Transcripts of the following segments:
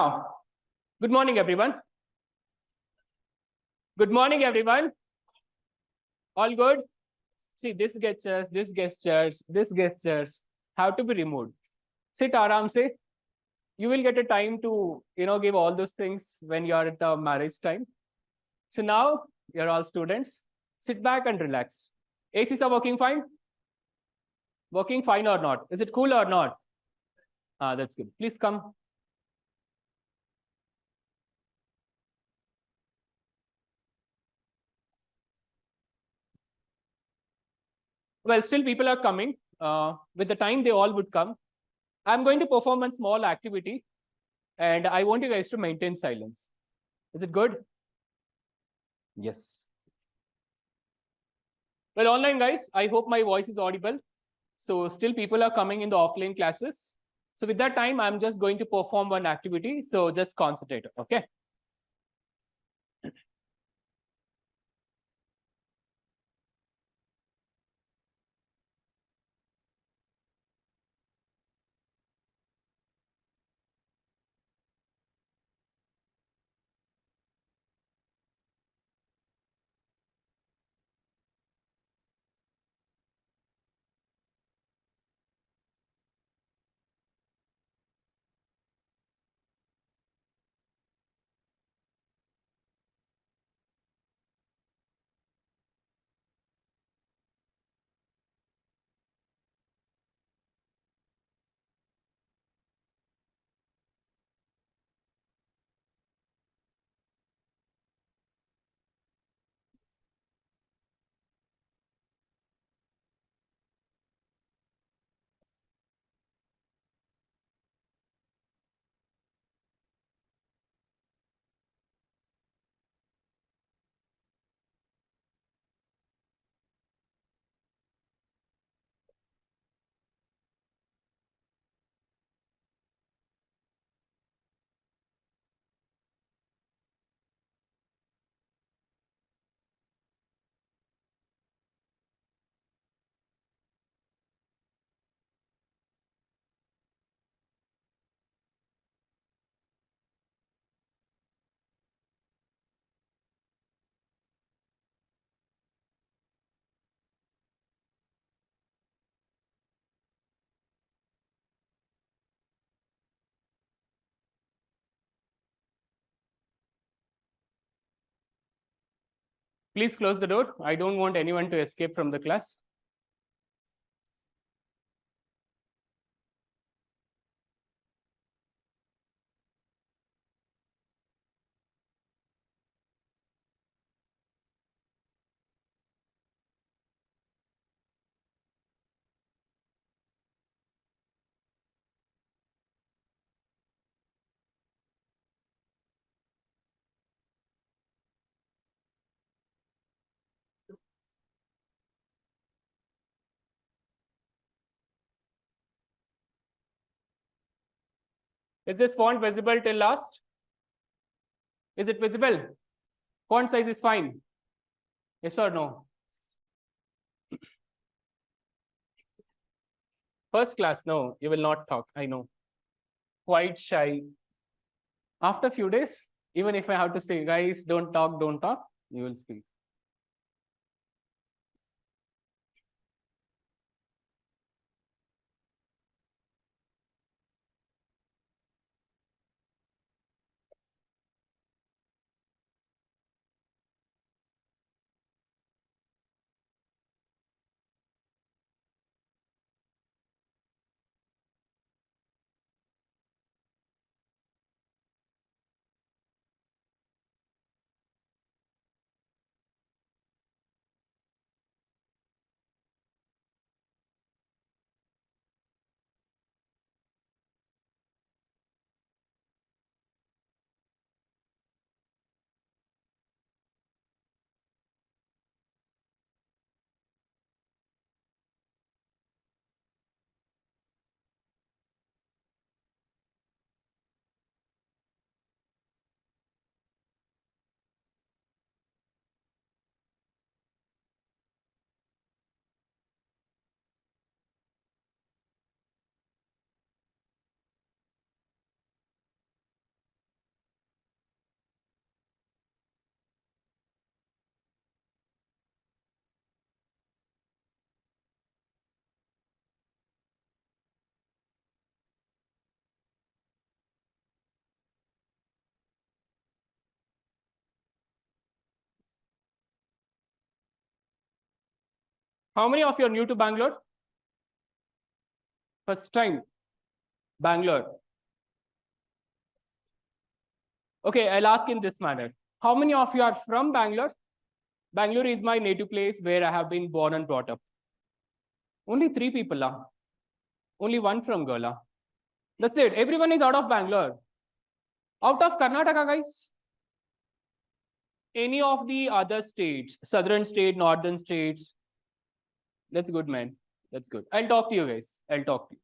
Now, good morning, everyone. Good morning, everyone. All good? See, this gestures have to be removed. Sit aram se. You will get a time to, give all those things when you're at the marriage time. So now you're all students. Sit back and relax. ACs are working fine? Working fine or not? Is it cool or not? That's good. Please come. Well, still people are coming. With the time, they all would come. I'm going to perform a small activity, and I want you guys to maintain silence. Is it good? Yes. Well, online guys, I hope my voice is audible. So still people are coming in the offline classes. So with that time, I'm just going to perform one activity. So just concentrate, okay? Please close the door. I don't want anyone to escape from the class. Is this font visible till last? Is it visible? Font size is fine. Yes or no? First class, no, you will not talk. I know. Quite shy. After a few days, even if I have to say, guys, don't talk, you will speak. How many of you are new to Bangalore? First time, Bangalore. Okay, I'll ask in this manner. How many of you are from Bangalore? Bangalore is my native place where I have been born and brought up. Only 3 people are. Only one from Gola. That's it. Everyone is out of Bangalore. Out of Karnataka, guys. Any of the other states, southern state, northern states. That's good, man. That's good. I'll talk to you guys. I'll talk to you.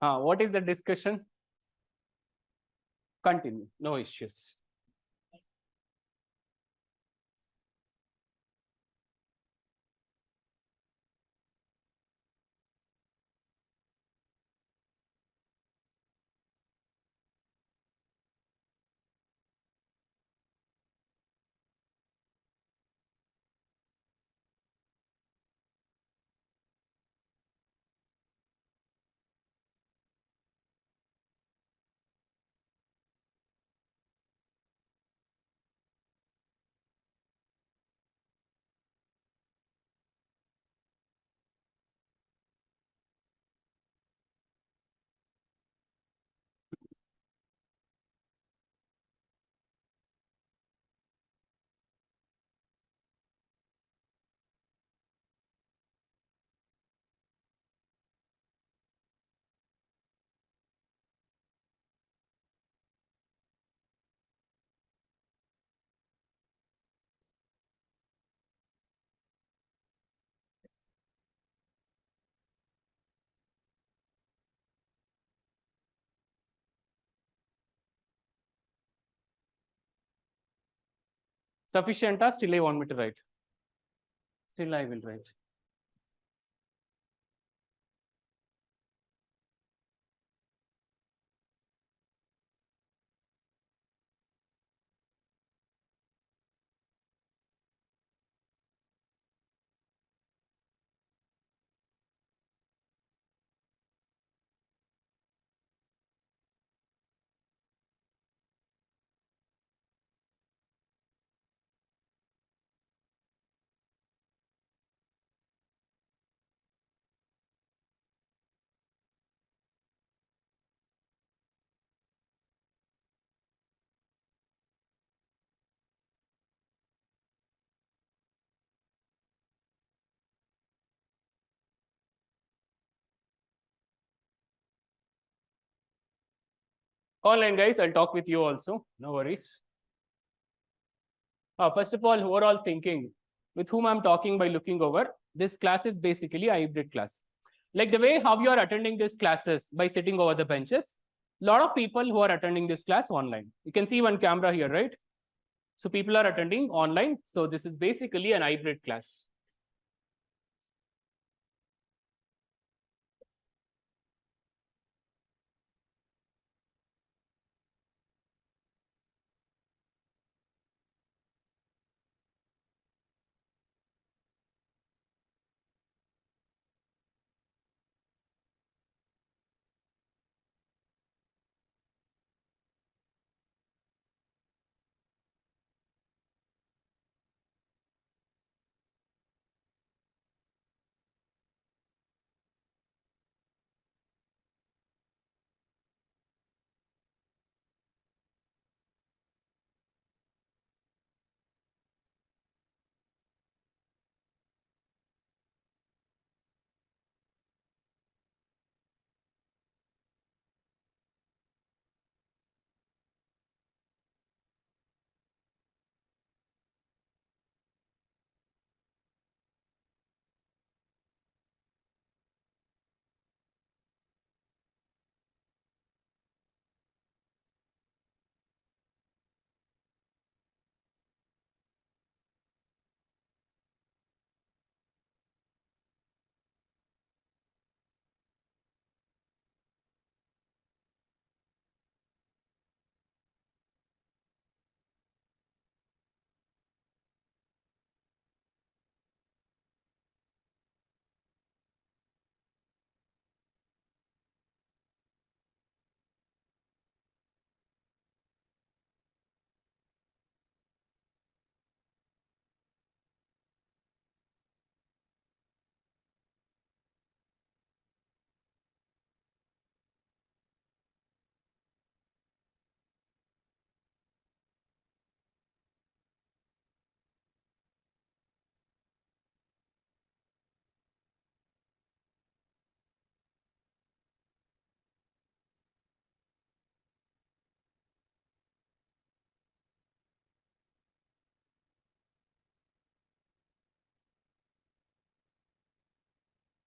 What is the discussion? Continue. No issues. Sufficient, still I want me to write. Still I will write. Online, guys, I'll talk with you also. No worries. First of all, who are all thinking with whom I'm talking by looking over? This class is basically a hybrid class. Like the way how you are attending these classes by sitting over the benches, a lot of people who are attending this class online. You can see one camera here, right? So people are attending online. So this is basically an hybrid class.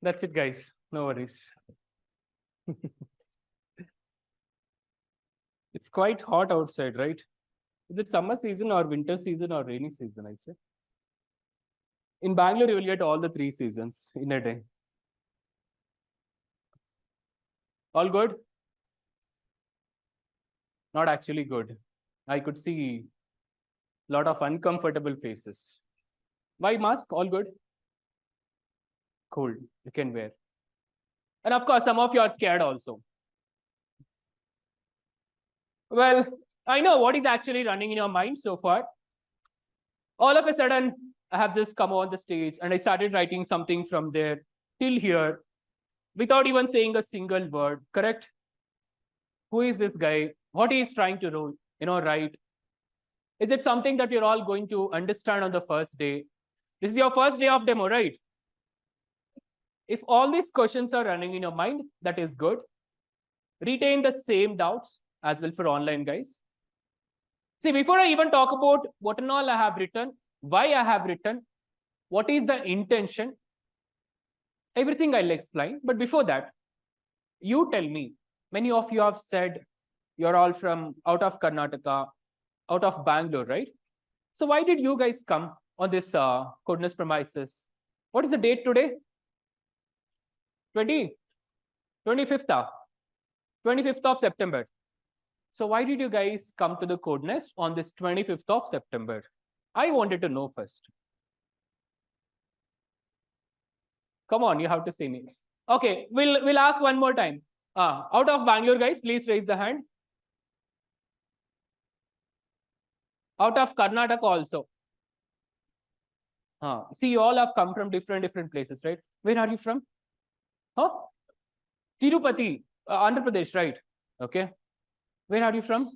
That's it, guys. No worries. It's quite hot outside, right? Is it summer season or winter season or rainy season, I say? In Bangalore, you will get all the 3 seasons in a day. All good? Not actually good. I could see a lot of uncomfortable faces. Why mask? All good? Cool. You can wear. And of course, some of you are scared also. Well, I know what is actually running in your mind so far. All of a sudden, I have just come on the stage and I started writing something from there till here without even saying a single word, correct? Who is this guy? What he is trying to write? Is it something that you're all going to understand on the first day? This is your first day of demo, right? If all these questions are running in your mind, that is good. Retain the same doubts as well for online, guys. See, before I even talk about what and all I have written, why I have written, what is the intention, everything I'll explain. But before that, you tell me, many of you have said you're all from out of Karnataka, out of Bangalore, right? So why did you guys come on this KodNest premises? What is the date today? 25th, 25th of September. So why did you guys come to the KodNest on this 25th of September? I wanted to know first. Come on, you have to say me. Okay, we'll ask one more time. Out of Bangalore, guys, please raise the hand. Out of Karnataka also. See, you all have come from different places, right? Where are you from? Tirupati, Andhra Pradesh, right? Okay. Where are you from?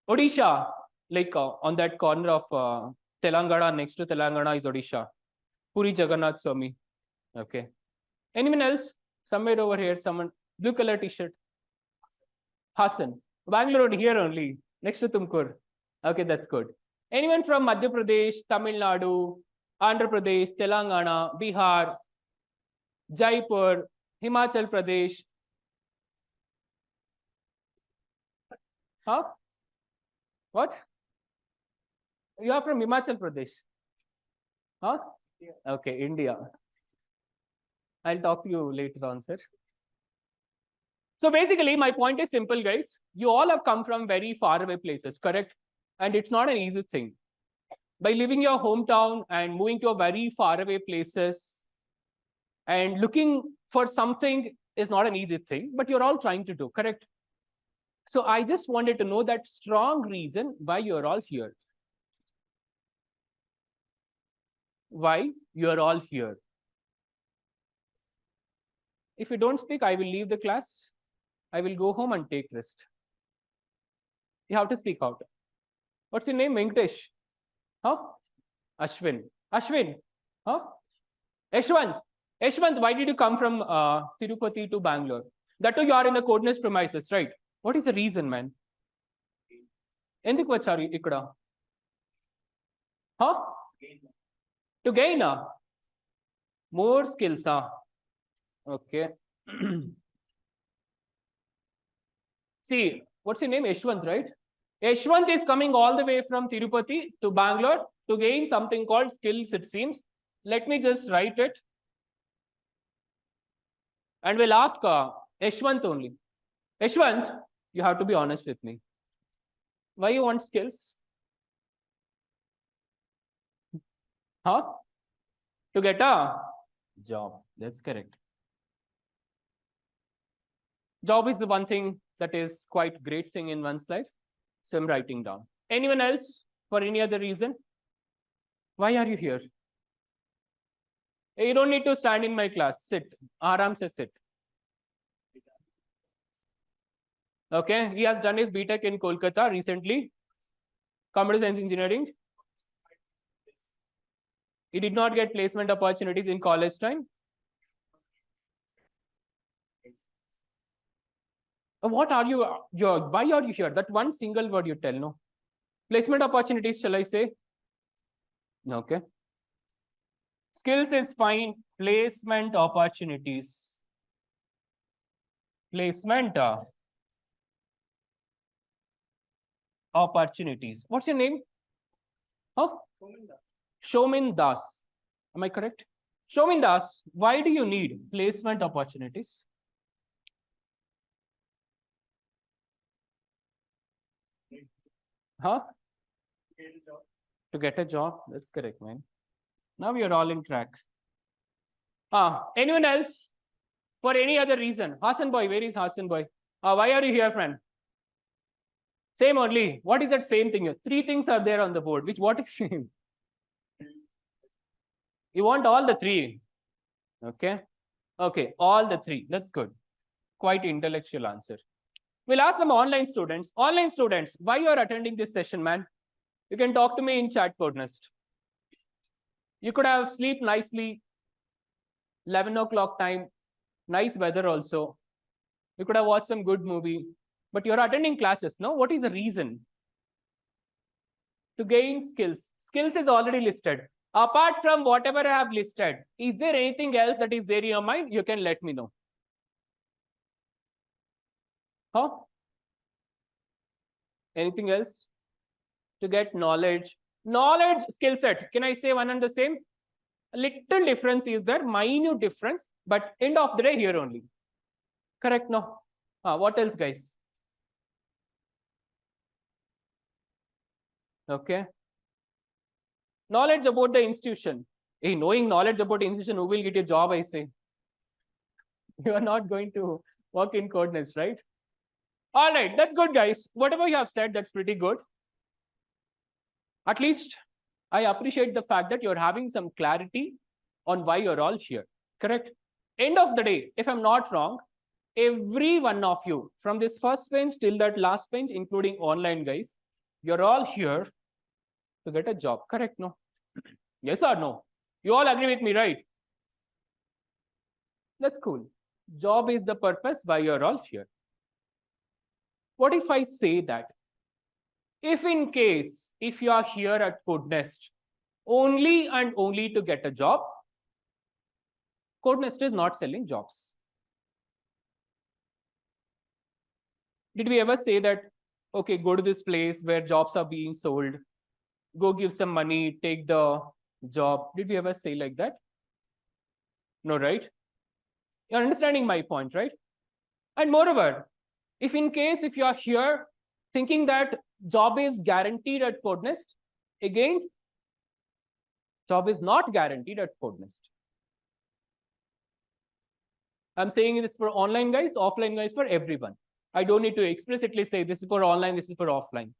Odisha, like on that corner of Telangana, next to Telangana is Odisha. Puri Jagannath Swami. Okay. Anyone else? Somewhere over here, someone, blue color t-shirt. Hassan. Bangalore here only, next to Tumkur. Okay, that's good. Anyone from Madhya Pradesh, Tamil Nadu, Andhra Pradesh, Telangana, Bihar, Jaipur, Himachal Pradesh? What? You are from Himachal Pradesh? Okay, India. I'll talk to you later on, sir. So basically, my point is simple, guys. You all have come from very far away places, correct? And it's not an easy thing. By leaving your hometown and moving to a very far away places and looking for something is not an easy thing, but you're all trying to do, correct? So I just wanted to know that strong reason why you're all here. Why you're all here. If you don't speak, I will leave the class. I will go home and take rest. You have to speak out. What's your name? Venkatesh? Ashwin. Ashwin? Yashwant. Yashwant, why did you come from Tirupati to Bangalore? That too, you are in the KodNest premises, right? What is the reason, man? Enduku vacharu ikkada? To gain more skills. Okay. See, what's your name? Yashwant, right? Yashwant is coming all the way from Tirupati to Bangalore to gain something called skills, it seems. Let me just write it. And we'll ask Yashwant only. Yashwant, you have to be honest with me. Why you want skills? To get a job. That's correct. Job is the one thing that is quite great thing in one's life. So I'm writing down. Anyone else for any other reason? Why are you here? You don't need to stand in my class. Sit. Aram se sit. Okay. He has done his BTech in Kolkata recently. Computer Science Engineering. He did not get placement opportunities in college time. What are you? Why are you here? That one single word you tell, no? Placement opportunities, shall I say? Okay. Skills is fine. Placement opportunities. Placement opportunities. What's your name? Huh? Shomin Das. Am I correct? Shomin Das, why do you need placement opportunities? Huh? To get a job. That's correct, man. Now we are all in track. Anyone else? For any other reason? Hassan boy, where is Hassan boy? Why are you here, friend? Same only. What is that same thing? Three things are there on the board. What is same? You want all the three. Okay. Okay, all the three. That's good. Quite intellectual answer. We'll ask some online students. Online students, why you are attending this session, man? You can talk to me in chat, KodNest. You could have sleep nicely. 11 o'clock time. Nice weather also. You could have watched some good movie. But you're attending classes, no? What is the reason? To gain skills. Skills is already listed. Apart from whatever I have listed, is there anything else that is there in your mind? You can let me know. Huh? Anything else? To get knowledge. Knowledge skill set. Can I say one and the same? A little difference is there, minute difference, but end of the day here only. Correct? No. What else, guys? Okay. Knowledge about the institution. Hey, knowing knowledge about the institution, who will get a job, I say? You are not going to work in KodNest, right? All right, that's good, guys. Whatever you have said, that's pretty good. At least I appreciate the fact that you're having some clarity on why you're all here. Correct? End of the day, if I'm not wrong, every one of you, from this first bench till that last bench, including online guys, you're all here to get a job. Correct? No? Yes or no? You all agree with me, right? That's cool. Job is the purpose why you're all here. What if I say that if in case, if you are here at KodNest only and only to get a job, KodNest is not selling jobs. Did we ever say that, okay, go to this place where jobs are being sold, go give some money, take the job? Did we ever say like that? No, right? You're understanding my point, right? And moreover, if in case, if you are here thinking that job is guaranteed at KodNest, again, job is not guaranteed at KodNest. I'm saying this for online guys, offline guys, for everyone. I don't need to explicitly say this is for online, this is for offline.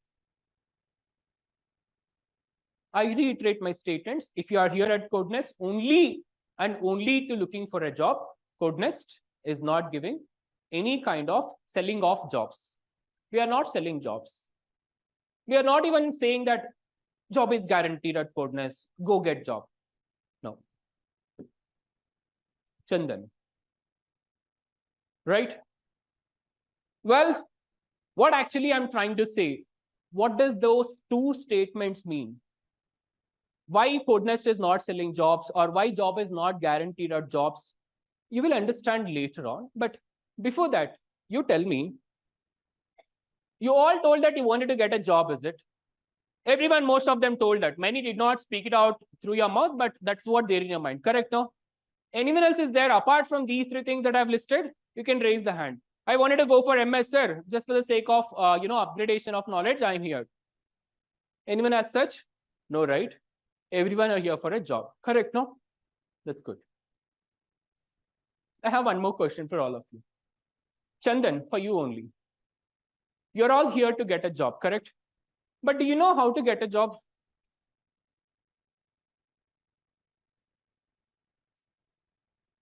I reiterate my statements. If you are here at KodNest only and only to looking for a job, KodNest is not giving any kind of selling off jobs. We are not selling jobs. We are not even saying that job is guaranteed at KodNest, go get job. No. Chandan. Right? Well, what actually I'm trying to say, what does those two statements mean? Why KodNest is not selling jobs or why job is not guaranteed at jobs? You will understand later on. But before that, you tell me, you all told that you wanted to get a job, is it? Everyone, most of them told that. Many did not speak it out through your mouth, but that's what they're in your mind. Correct, no? Anyone else is there apart from these three things that I've listed? You can raise the hand. I wanted to go for MS, sir, just for the sake of, upgradation of knowledge, I'm here. Anyone as such? No, right? Everyone are here for a job. Correct, no? That's good. I have one more question for all of you. Chandan, for you only. You're all here to get a job, correct? But do you know how to get a job?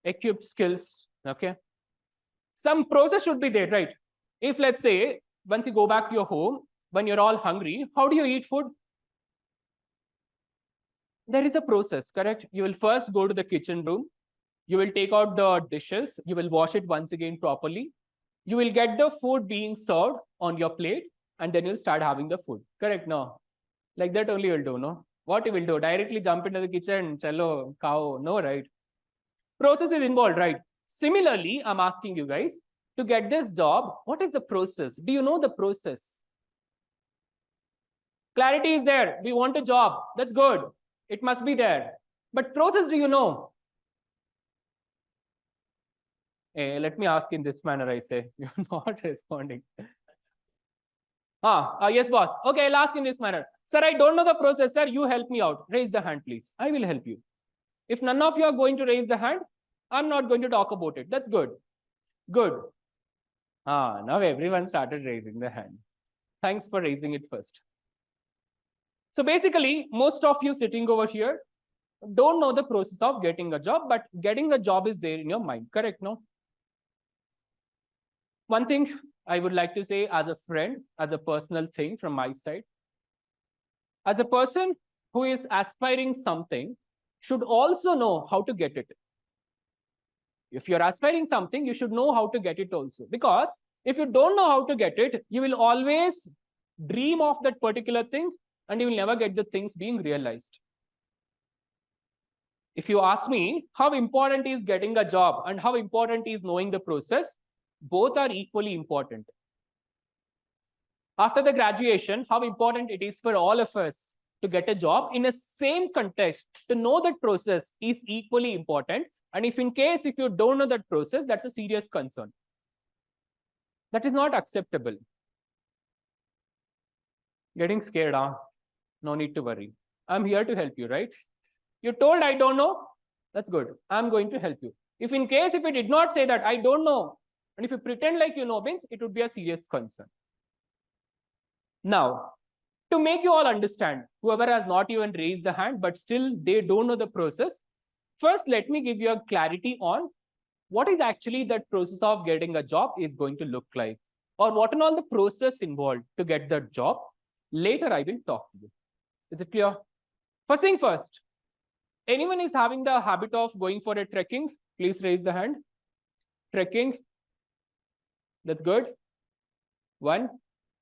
Equipped skills, okay? Some process should be there, right? If let's say, once you go back to your home, when you're all hungry, how do you eat food? There is a process, correct? You will first go to the kitchen room. You will take out the dishes. You will wash it once again properly. You will get the food being served on your plate, and then you'll start having the food. Correct? No. Like that only you'll do, no? What you will do? Directly jump into the kitchen, chalo, cow? No, right? Process is involved, right? Similarly, I'm asking you guys, to get this job, what is the process? Do you know the process? Clarity is there. We want a job. That's good. It must be there. But process, do you know? Hey, let me ask in this manner, I say. You're not responding. Yes, boss. Okay, I'll ask in this manner. Sir, I don't know the process. Sir, you help me out. Raise the hand, please. I will help you. If none of you are going to raise the hand, I'm not going to talk about it. That's good. Good. Now everyone started raising the hand. Thanks for raising it first. So basically, most of you sitting over here don't know the process of getting a job, but getting a job is there in your mind. Correct, no? One thing I would like to say as a friend, as a personal thing from my side, as a person who is aspiring something, should also know how to get it. If you're aspiring something, you should know how to get it also. Because if you don't know how to get it, you will always dream of that particular thing and you will never get the things being realized. If you ask me how important is getting a job and how important is knowing the process, both are equally important. After the graduation, how important it is for all of us to get a job in a same context, to know that process is equally important. And if in case, if you don't know that process, that's a serious concern. That is not acceptable. Getting scared, huh? No need to worry. I'm here to help you, right? You're told I don't know, that's good. I'm going to help you. If in case, if you did not say that I don't know, and if you pretend like you know, means it would be a serious concern. Now, to make you all understand, whoever has not even raised the hand, but still they don't know the process, first let me give you a clarity on what is actually that process of getting a job is going to look like, or what and all the process involved to get that job. Later, I will talk to you. Is it clear? First thing first, anyone is having the habit of going for a trekking? Please raise the hand. Trekking. That's good. 1,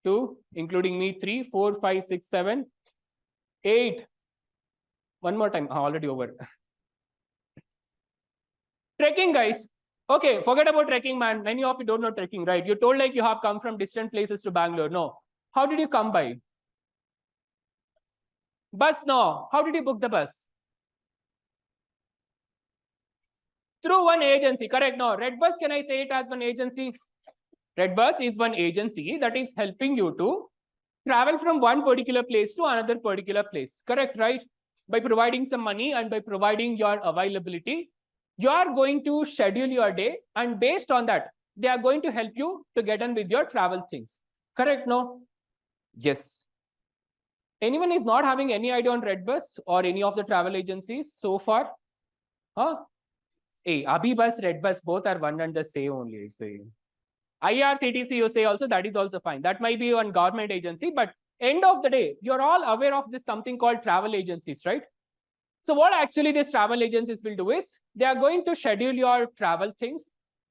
2, including me, 3, 4, 5, 6, 7, 8. One more time. Already over. Trekking, guys. Okay, forget about trekking, man. Many of you don't know trekking, right? You told like you have come from distant places to Bangalore. No. How did you come by? Bus, no. How did you book the bus? Through one agency, correct? No. Red Bus, can I say it as one agency? Red Bus is one agency that is helping you to travel from one particular place to another particular place. Correct, right? By providing some money and by providing your availability, you are going to schedule your day, and based on that, they are going to help you to get on with your travel things. Correct, no? Yes. Anyone is not having any idea on Red Bus or any of the travel agencies so far? Huh? Hey, Abhi Bus, Red Bus, both are one and the same only. Say. IRCTC, you say also, that is also fine. That might be one government agency, but end of the day, you're all aware of this something called travel agencies, right? So what actually these travel agencies will do is, they are going to schedule your travel things.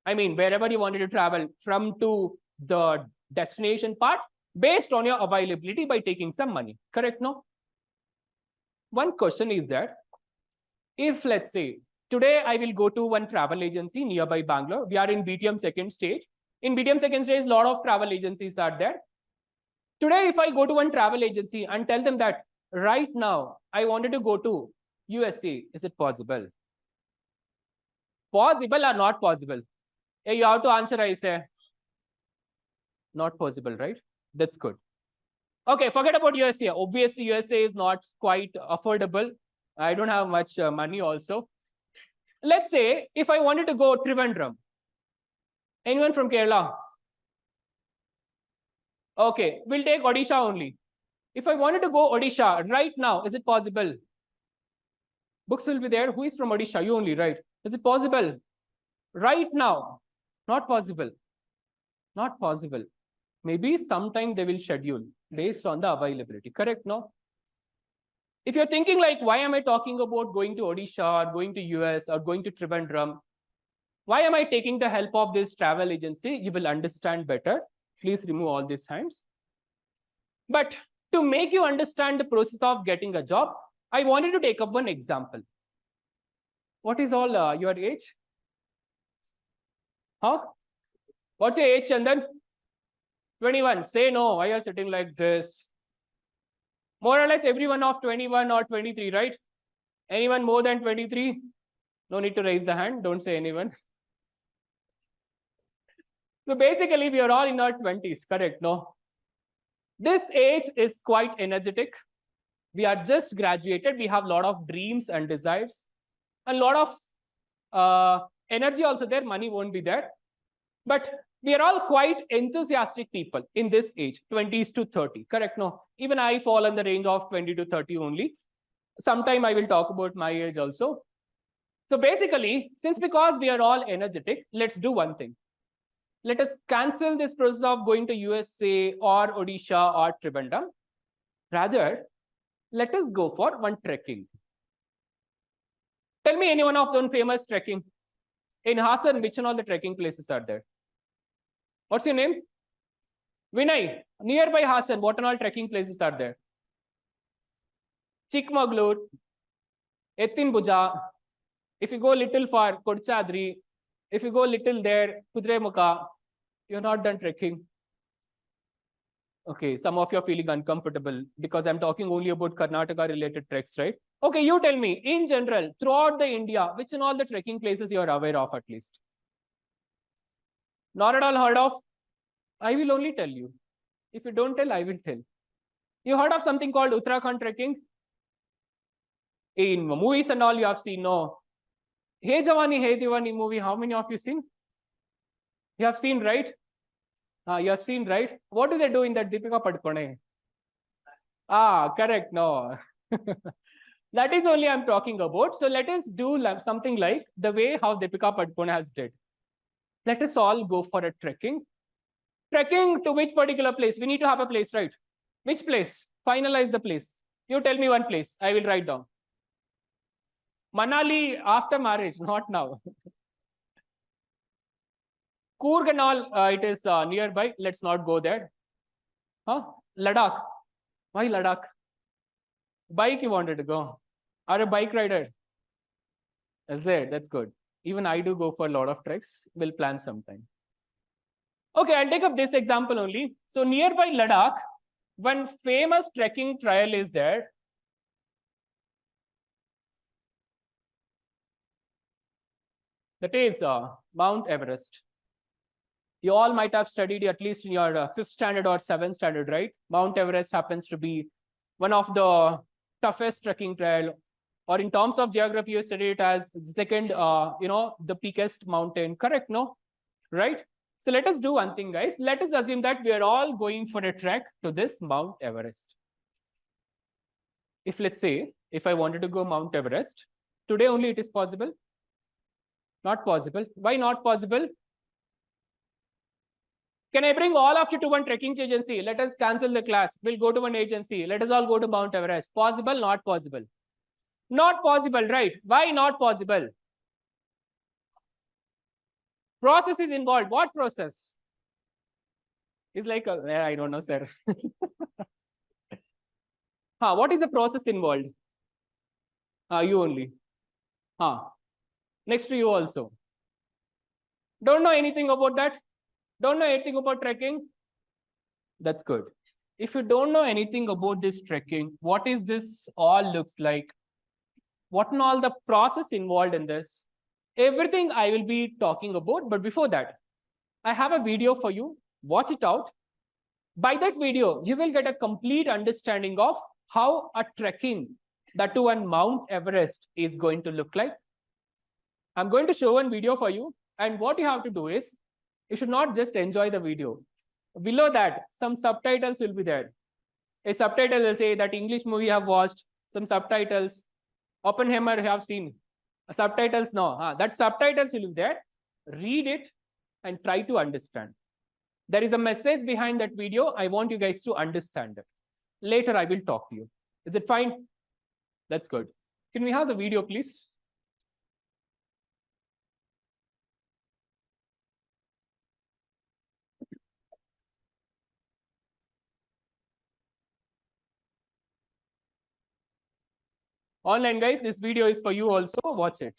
I mean, wherever you wanted to travel from to the destination part, based on your availability by taking some money. Correct, no? One question is that, if let's say, today I will go to one travel agency nearby Bangalore. We are in BTM second stage. In BTM second stage, a lot of travel agencies are there. Today, if I go to one travel agency and tell them that right now I wanted to go to USA, is it possible? Possible or not possible? Hey, you have to answer, I say. Not possible, right? That's good. Okay, forget about USA. Obviously, USA is not quite affordable. I don't have much money also. Let's say if I wanted to go Trivandrum. Anyone from Kerala? Okay, we'll take Odisha only. If I wanted to go Odisha right now, is it possible? Books will be there. Who is from Odisha? You only, right? Is it possible? Right now? Not possible. Not possible. Maybe sometime they will schedule based on the availability. Correct, no? If you're thinking like, why am I talking about going to Odisha or going to US or going to Trivandrum? Why am I taking the help of this travel agency? You will understand better. Please remove all these hands. But to make you understand the process of getting a job, I wanted to take up one example. What is all your age? Huh? What's your age, Chandan? 21. Say no. Why are you sitting like this? More or less everyone of 21 or 23, right? Anyone more than 23? No need to raise the hand. Don't say anyone. So basically, we are all in our 20s, correct? No? This age is quite energetic. We are just graduated. We have a lot of dreams and desires. A lot of energy also there. Money won't be there. But we are all quite enthusiastic people in this age, 20s to 30, correct? No? Even I fall in the range of 20 to 30 only. Sometime I will talk about my age also. So basically, because we are all energetic, let's do one thing. Let us cancel this process of going to USA or Odisha or Trivandrum. Rather, let us go for one trekking. Tell me any one of those famous trekking. In Hassan, which and all the trekking places are there? What's your name? Vinay. Nearby Hassan, what and all trekking places are there? Chikmagalur, Etin Buja. If you go little far, Kodchadri. If you go little there, Kudremuka, you're not done trekking. Okay, some of you are feeling uncomfortable because I'm talking only about Karnataka related treks, right? Okay, you tell me, in general, throughout the India, which and all the trekking places you are aware of at least? Not at all heard of? I will only tell you. If you don't tell, I will tell. You heard of something called Uttarakhand trekking? In movies and all you have seen, no. Hey Jawani, Hey Diwani movie, how many of you seen? You have seen, right? You have seen, right? What do they do in that Deepika Padukone? Correct. No. That is only I'm talking about. So let us do something like the way how Deepika Padukone has did. Let us all go for a trekking. Trekking to which particular place? We need to have a place, right? Which place? Finalize the place. You tell me one place. I will write down. Manali after marriage, not now. Coorg and all, it is nearby. Let's not go there. Huh? Ladakh. Why Ladakh? Bike you wanted to go. Are a bike rider? Is it? That's good. Even I do go for a lot of treks. We'll plan sometime. Okay, I'll take up this example only. So nearby Ladakh, one famous trekking trail is there. That is Mount Everest. You all might have studied at least in your 5th standard or 7th standard, right? Mount Everest happens to be one of the toughest trekking trail, or in terms of geography, you study it as second, the peakest mountain, correct? No, right? So let us do one thing, guys. Let us assume that we are all going for a trek to this Mount Everest. If let's say, if I wanted to go Mount Everest, today only it is possible? Not possible. Why not possible? Can I bring all of you to one trekking agency? Let us cancel the class. We'll go to one agency. Let us all go to Mount Everest. Possible? Not possible. Not possible, right? Why not possible? Process is involved. What process? It's like, I don't know, sir. What is the process involved? You only. Next to you also. Don't know anything about that? Don't know anything about trekking? That's good. If you don't know anything about this trekking, what is this all looks like? What and all the process involved in this? Everything I will be talking about. But before that, I have a video for you. Watch it out. By that video, you will get a complete understanding of how a trekking, that to one Mount Everest, is going to look like. I'm going to show one video for you. And what you have to do is, you should not just enjoy the video. Below that, some subtitles will be there. A subtitle will say that English movie you have watched, some subtitles. Oppenheimer you have seen. Subtitles, no. That subtitles will be there. Read it and try to understand. There is a message behind that video. I want you guys to understand it. Later, I will talk to you. Is it fine? That's good. Can we have the video, please? Online guys, this video is for you also. Watch it.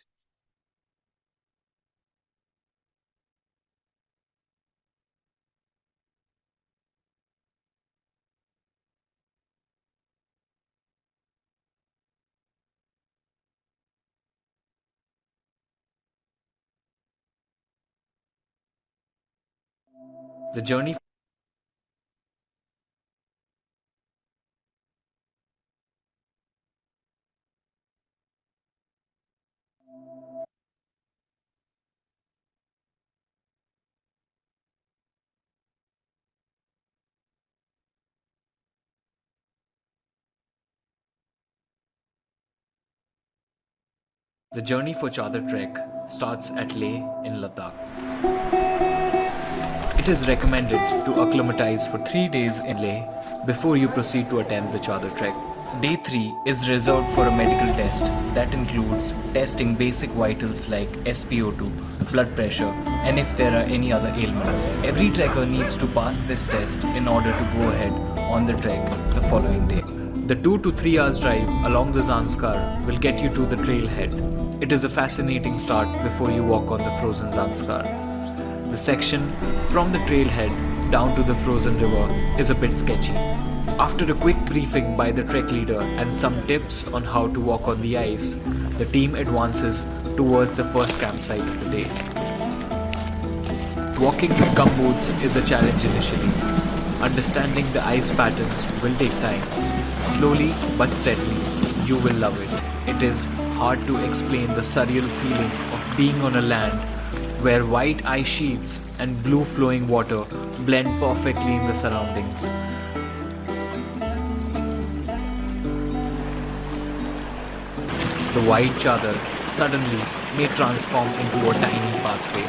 The journey for Chadar Trek starts at Leh in Ladakh. It is recommended to acclimatize for 3 days in Leh before you proceed to attempt the Chadar Trek. Day 3 is reserved for a medical test that includes testing basic vitals like SpO2, blood pressure, and if there are any other ailments. Every trekker needs to pass this test in order to go ahead on the trek the following day. The 2 to 3 hours drive along the Zanskar will get you to the trailhead. It is a fascinating start before you walk on the frozen Zanskar. The section from the trailhead down to the frozen river is a bit sketchy. After a quick briefing by the trek leader and some tips on how to walk on the ice, the team advances towards the first campsite of the day. Walking with gum boots is a challenge initially. Understanding the ice patterns will take time. Slowly but steadily, you will love it. It is hard to explain the surreal feeling of being on a land where white ice sheets and blue flowing water blend perfectly in the surroundings. The wide chadar suddenly may transform into a tiny pathway.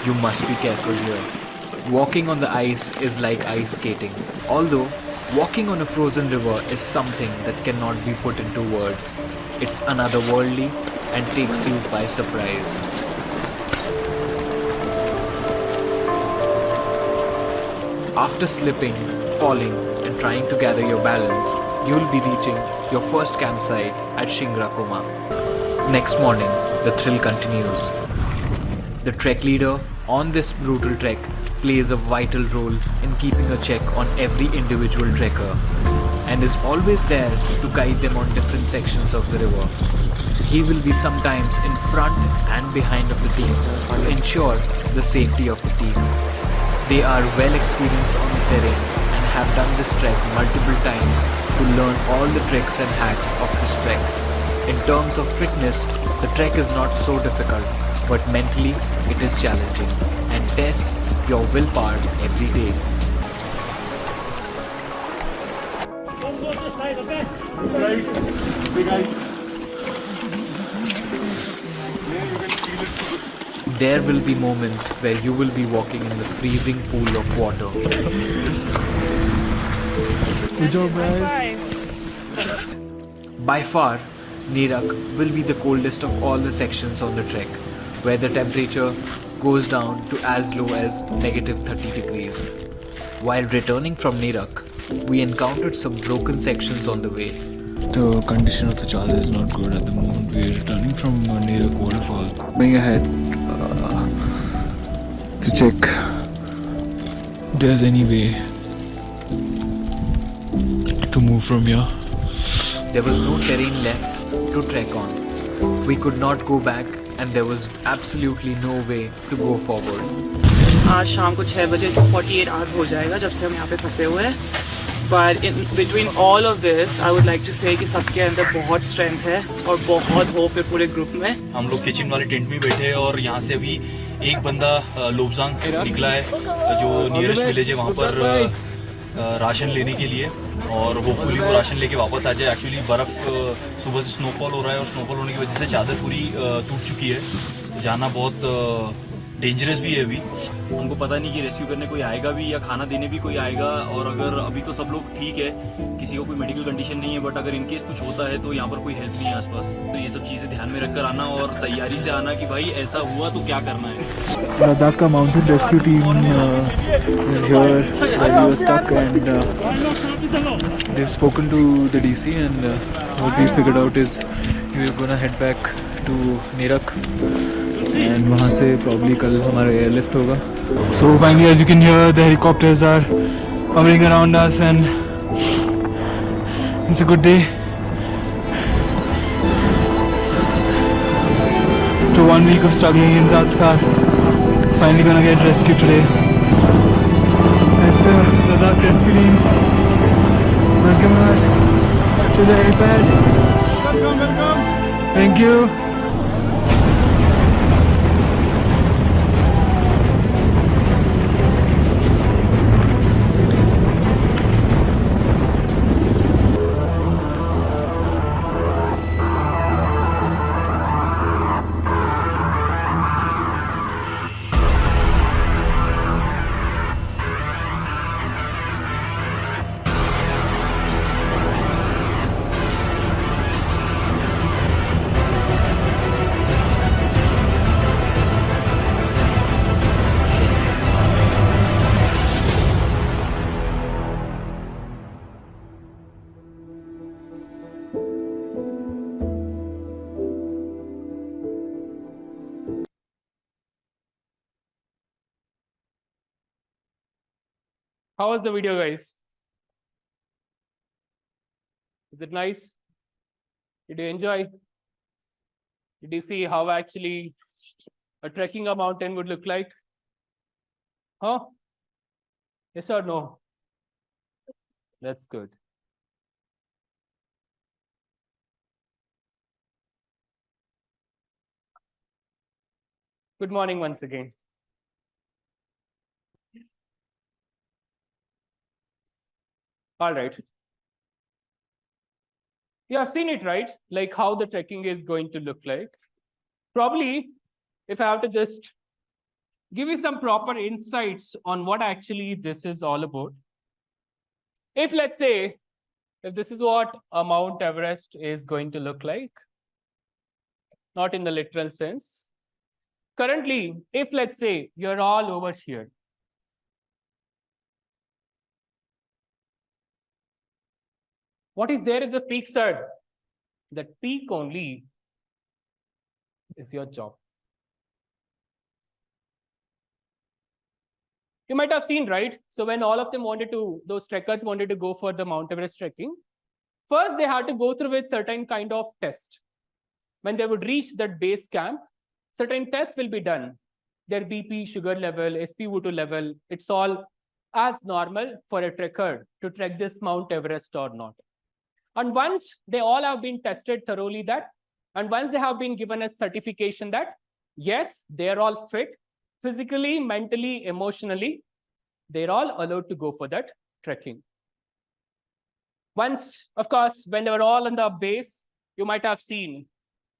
You must be careful here. Walking on the ice is like ice skating. Although walking on a frozen river is something that cannot be put into words. It's anotherworldly and takes you by surprise. After slipping, falling, and trying to gather your balance, you will be reaching your first campsite at Shingrakoma. Next morning, the thrill continues. The trek leader on this brutal trek plays a vital role in keeping a check on every individual trekker and is always there to guide them on different sections of the river. He will be sometimes in front and behind of the team to ensure the safety of the team. They are well experienced on the terrain and have done this trek multiple times to learn all the tricks and hacks of this trek. In terms of fitness, the trek is not so difficult, but mentally it is challenging and tests your willpower every day. There will be moments where you will be walking in the freezing pool of water. Good job, guys. By far, Nirak will be the coldest of all the sections on the trek, where the temperature goes down to as low as -30 degrees. While returning from Nirak, we encountered some broken sections on the way. The condition of the chadar is not good at the moment. We are returning from Nirak waterfall. Going ahead to check if there's any way to move from here. There was no terrain left to trek on. We could not go back and there was absolutely no way to go forward. आज शाम को 6 बजे 48 hours हो जाएगा जब से हम यहाँ पे फंसे हुए हैं. But in between all of this, I would like to say कि सबके अंदर बहुत strength है और बहुत होप है पूरे ग्रुप में. हम लोग किचन वाले टेंट में बैठे हैं और यहाँ से अभी एक बंदा लोबजांग निकला है जो नियरेस्ट विलेज है वहाँ पर राशन लेने के लिए और होपफुली वो राशन लेके वापस आ जाए. एक्चुअली बर्फ़ सुबह से स्नोफॉल हो रहा है और स्नोफॉल होने की वजह से चादर पूरी टूट चुकी है. तो जाना बहुत डेंजरस भी है अभी। हमको पता नहीं कि रेस्क्यू करने कोई आएगा भी या खाना देने भी कोई आएगा। और अगर अभी तो सब लोग ठीक है, किसी को कोई मेडिकल कंडीशन नहीं है, बट अगर इनकेस कुछ होता है तो यहाँ पर कोई हेल्प नहीं है आसपास। तो ये सब चीज़ें ध्यान में रखकर आना और तैयारी से आना कि भाई ऐसा हुआ तो क्या करना है। Ladakh का mountain rescue team is here where we were stuck, and they've spoken to the DC, and what we figured out is we're gonna head back to Nerak, and वहाँ से probably कल हमारा airlift होगा. So finally, as you can hear, the helicopters are hovering around us, and it's a good day. After 1 week of struggling in Zanskar, finally gonna get rescued today. That's the Ladakh rescue team. Welcome us to the helipad. Welcome. Thank you. How was the video, guys? Is it nice? Did you enjoy? Did you see how actually a trekking a mountain would look like? Huh? Yes or no? That's good. Good morning once again. All right. You have seen it, right? Like how the trekking is going to look like. Probably, if I have to just give you some proper insights on what actually this is all about. If let's say, if this is what a Mount Everest is going to look like, not in the literal sense. Currently, if let's say you're all over here, what is there at the peak, sir? That peak only is your job. You might have seen, right? So when all of them those trekkers wanted to go for the Mount Everest trekking, first they had to go through with certain kind of test. When they would reach that base camp, certain tests will be done. Their BP, sugar level, SpO2 level, it's all as normal for a trekker to trek this Mount Everest or not. And once they all have been tested thoroughly and once they have been given a certification that, yes, they're all fit, physically, mentally, emotionally, they're all allowed to go for that trekking. Once, of course, when they were all on the base, you might have seen,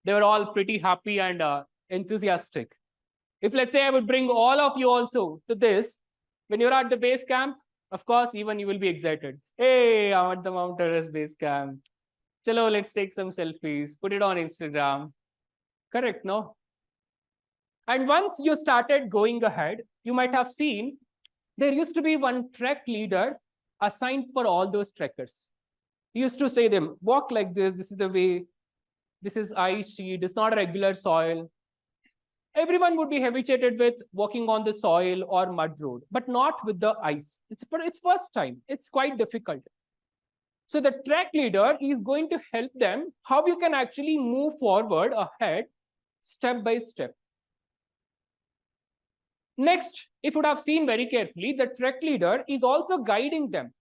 they were all pretty happy and enthusiastic. If let's say I would bring all of you also to this, when you're at the base camp, of course, even you will be excited. Hey, I'm at the Mount Everest base camp. Chalo, let's take some selfies, put it on Instagram. Correct, no? And once you started going ahead, you might have seen there used to be one trek leader assigned for all those trekkers. He used to say them, walk like this is the way, this is ice sheet, it's not a regular soil. Everyone would be habituated with walking on the soil or mud road, but not with the ice. It's for its first time. It's quite difficult. So the trek leader is going to help them how you can actually move forward ahead step by step. Next, if you would have seen very carefully, the trek leader is also guiding them.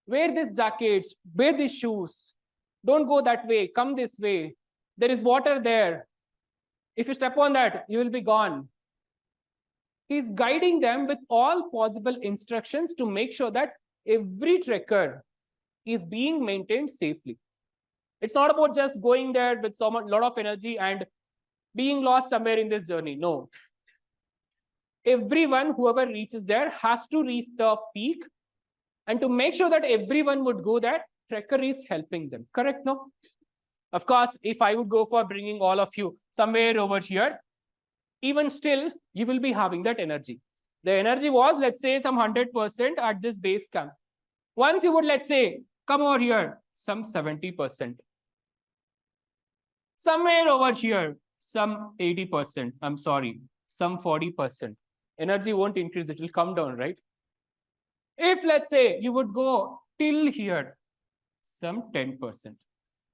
Wear these jackets, wear these shoes. Don't go that way, come this way. There is water there. If you step on that, you will be gone. He's guiding them with all possible instructions to make sure that every trekker is being maintained safely. It's not about just going there with a lot of energy and being lost somewhere in this journey. No. everyone, whoever reaches there, has to reach the peak. And to make sure that everyone would go there, trekker is helping them. Correct, no? Of course, if I would go for bringing all of you somewhere over here, even still, you will be having that energy. The energy was, let's say, some 100% at this base camp. Once you would, let's say, come over here, some 70%. Somewhere over here, some 80%. I'm sorry, some 40%. Energy won't increase, it will come down, right? If, let's say, you would go till here, some 10%.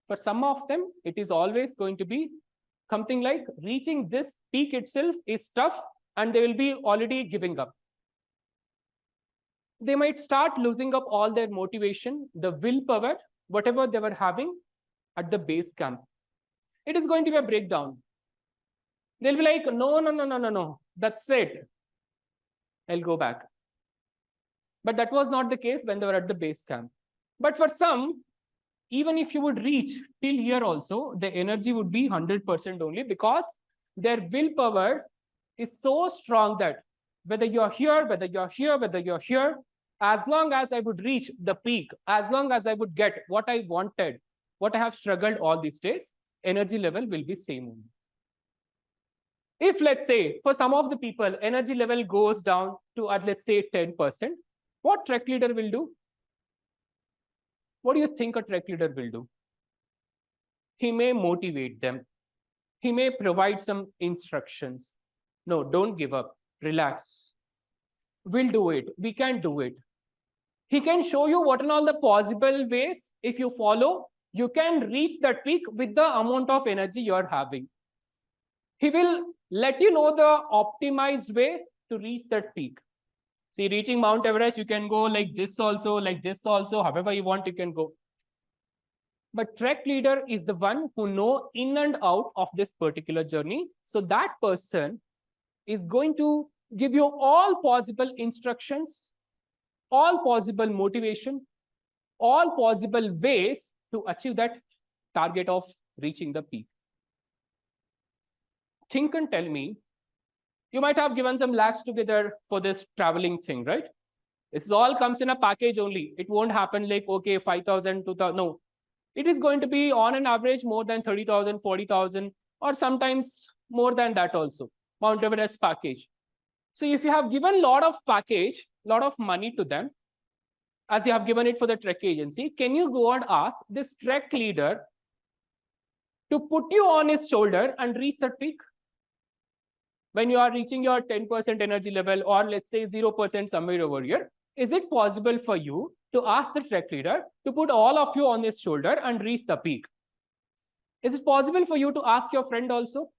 For some of them, it is always going to be something like reaching this peak itself is tough, and they will be already giving up. They might start losing up all their motivation, the willpower, whatever they were having at the base camp. It is going to be a breakdown. They'll be like, no, that's it. I'll go back. But that was not the case when they were at the base camp. But for some, even if you would reach till here also, the energy would be 100% only, because their willpower is so strong that whether you're here, whether you're here, whether you're here, as long as I would reach the peak, as long as I would get what I wanted, what I have struggled all these days, energy level will be same only. If, let's say, for some of the people, energy level goes down to, let's say, 10%, what trek leader will do? What do you think a trek leader will do? He may motivate them. He may provide some instructions. No, don't give up. Relax. We'll do it. We can do it. He can show you what are all the possible ways. If you follow, you can reach that peak with the amount of energy you're having. He will let you know the optimized way to reach that peak. See, reaching Mount Everest, you can go like this also, however you want, you can go. But trek leader is the one who know in and out of this particular journey. So that person is going to give you all possible instructions, all possible motivation, all possible ways to achieve that target of reaching the peak. Think and tell me, you might have given some lakhs together for this traveling thing, right? This all comes in a package only. It won't happen like, okay, 5,000, 2,000. No, it is going to be on an average more than 30,000, 40,000, or sometimes more than that also. Mount Everest package. So if you have given a lot of package, lot of money to them, as you have given it for the trek agency, can you go and ask this trek leader to put you on his shoulder and reach the peak? When you are reaching your 10% energy level, or let's say 0% somewhere over here, is it possible for you to ask the trek leader to put all of you on his shoulder and reach the peak? Is it possible for you to ask your friend also?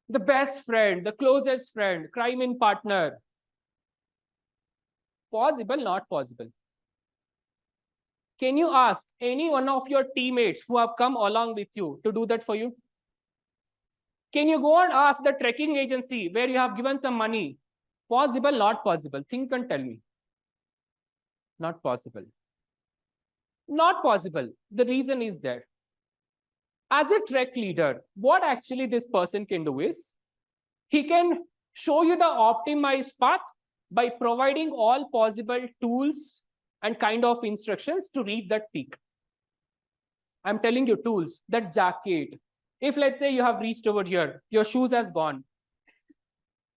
The best friend, the closest friend, crime partner. Possible, not possible. Can you ask any one of your teammates who have come along with you to do that for you? Can you go and ask the trekking agency where you have given some money? Possible, not possible? Think and tell me. Not possible. Not possible. The reason is there. As a trek leader, what actually this person can do is, he can show you the optimized path by providing all possible tools and kind of instructions to reach that peak. I'm telling you tools, that jacket. If let's say you have reached over here, your shoes has gone.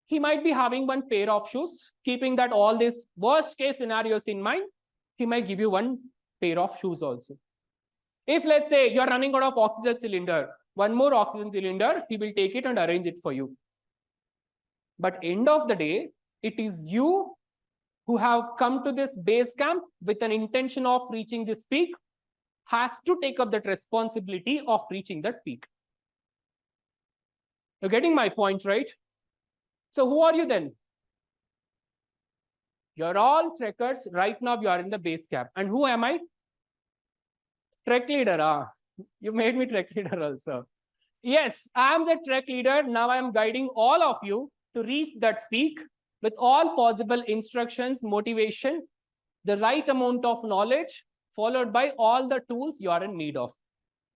He might be having one pair of shoes, keeping that all these worst case scenarios in mind, he might give you one pair of shoes also. If let's say you're running out of oxygen cylinder, one more oxygen cylinder, he will take it and arrange it for you. But end of the day, it is you who have come to this base camp with an intention of reaching this peak, has to take up that responsibility of reaching that peak. You're getting my point, right? So who are you then? You're all trekkers. Right now you are in the base camp. And who am I? Trek leader. You made me trek leader also. Yes, I am the trek leader. Now I am guiding all of you to reach that peak with all possible instructions, motivation, the right amount of knowledge, followed by all the tools you are in need of.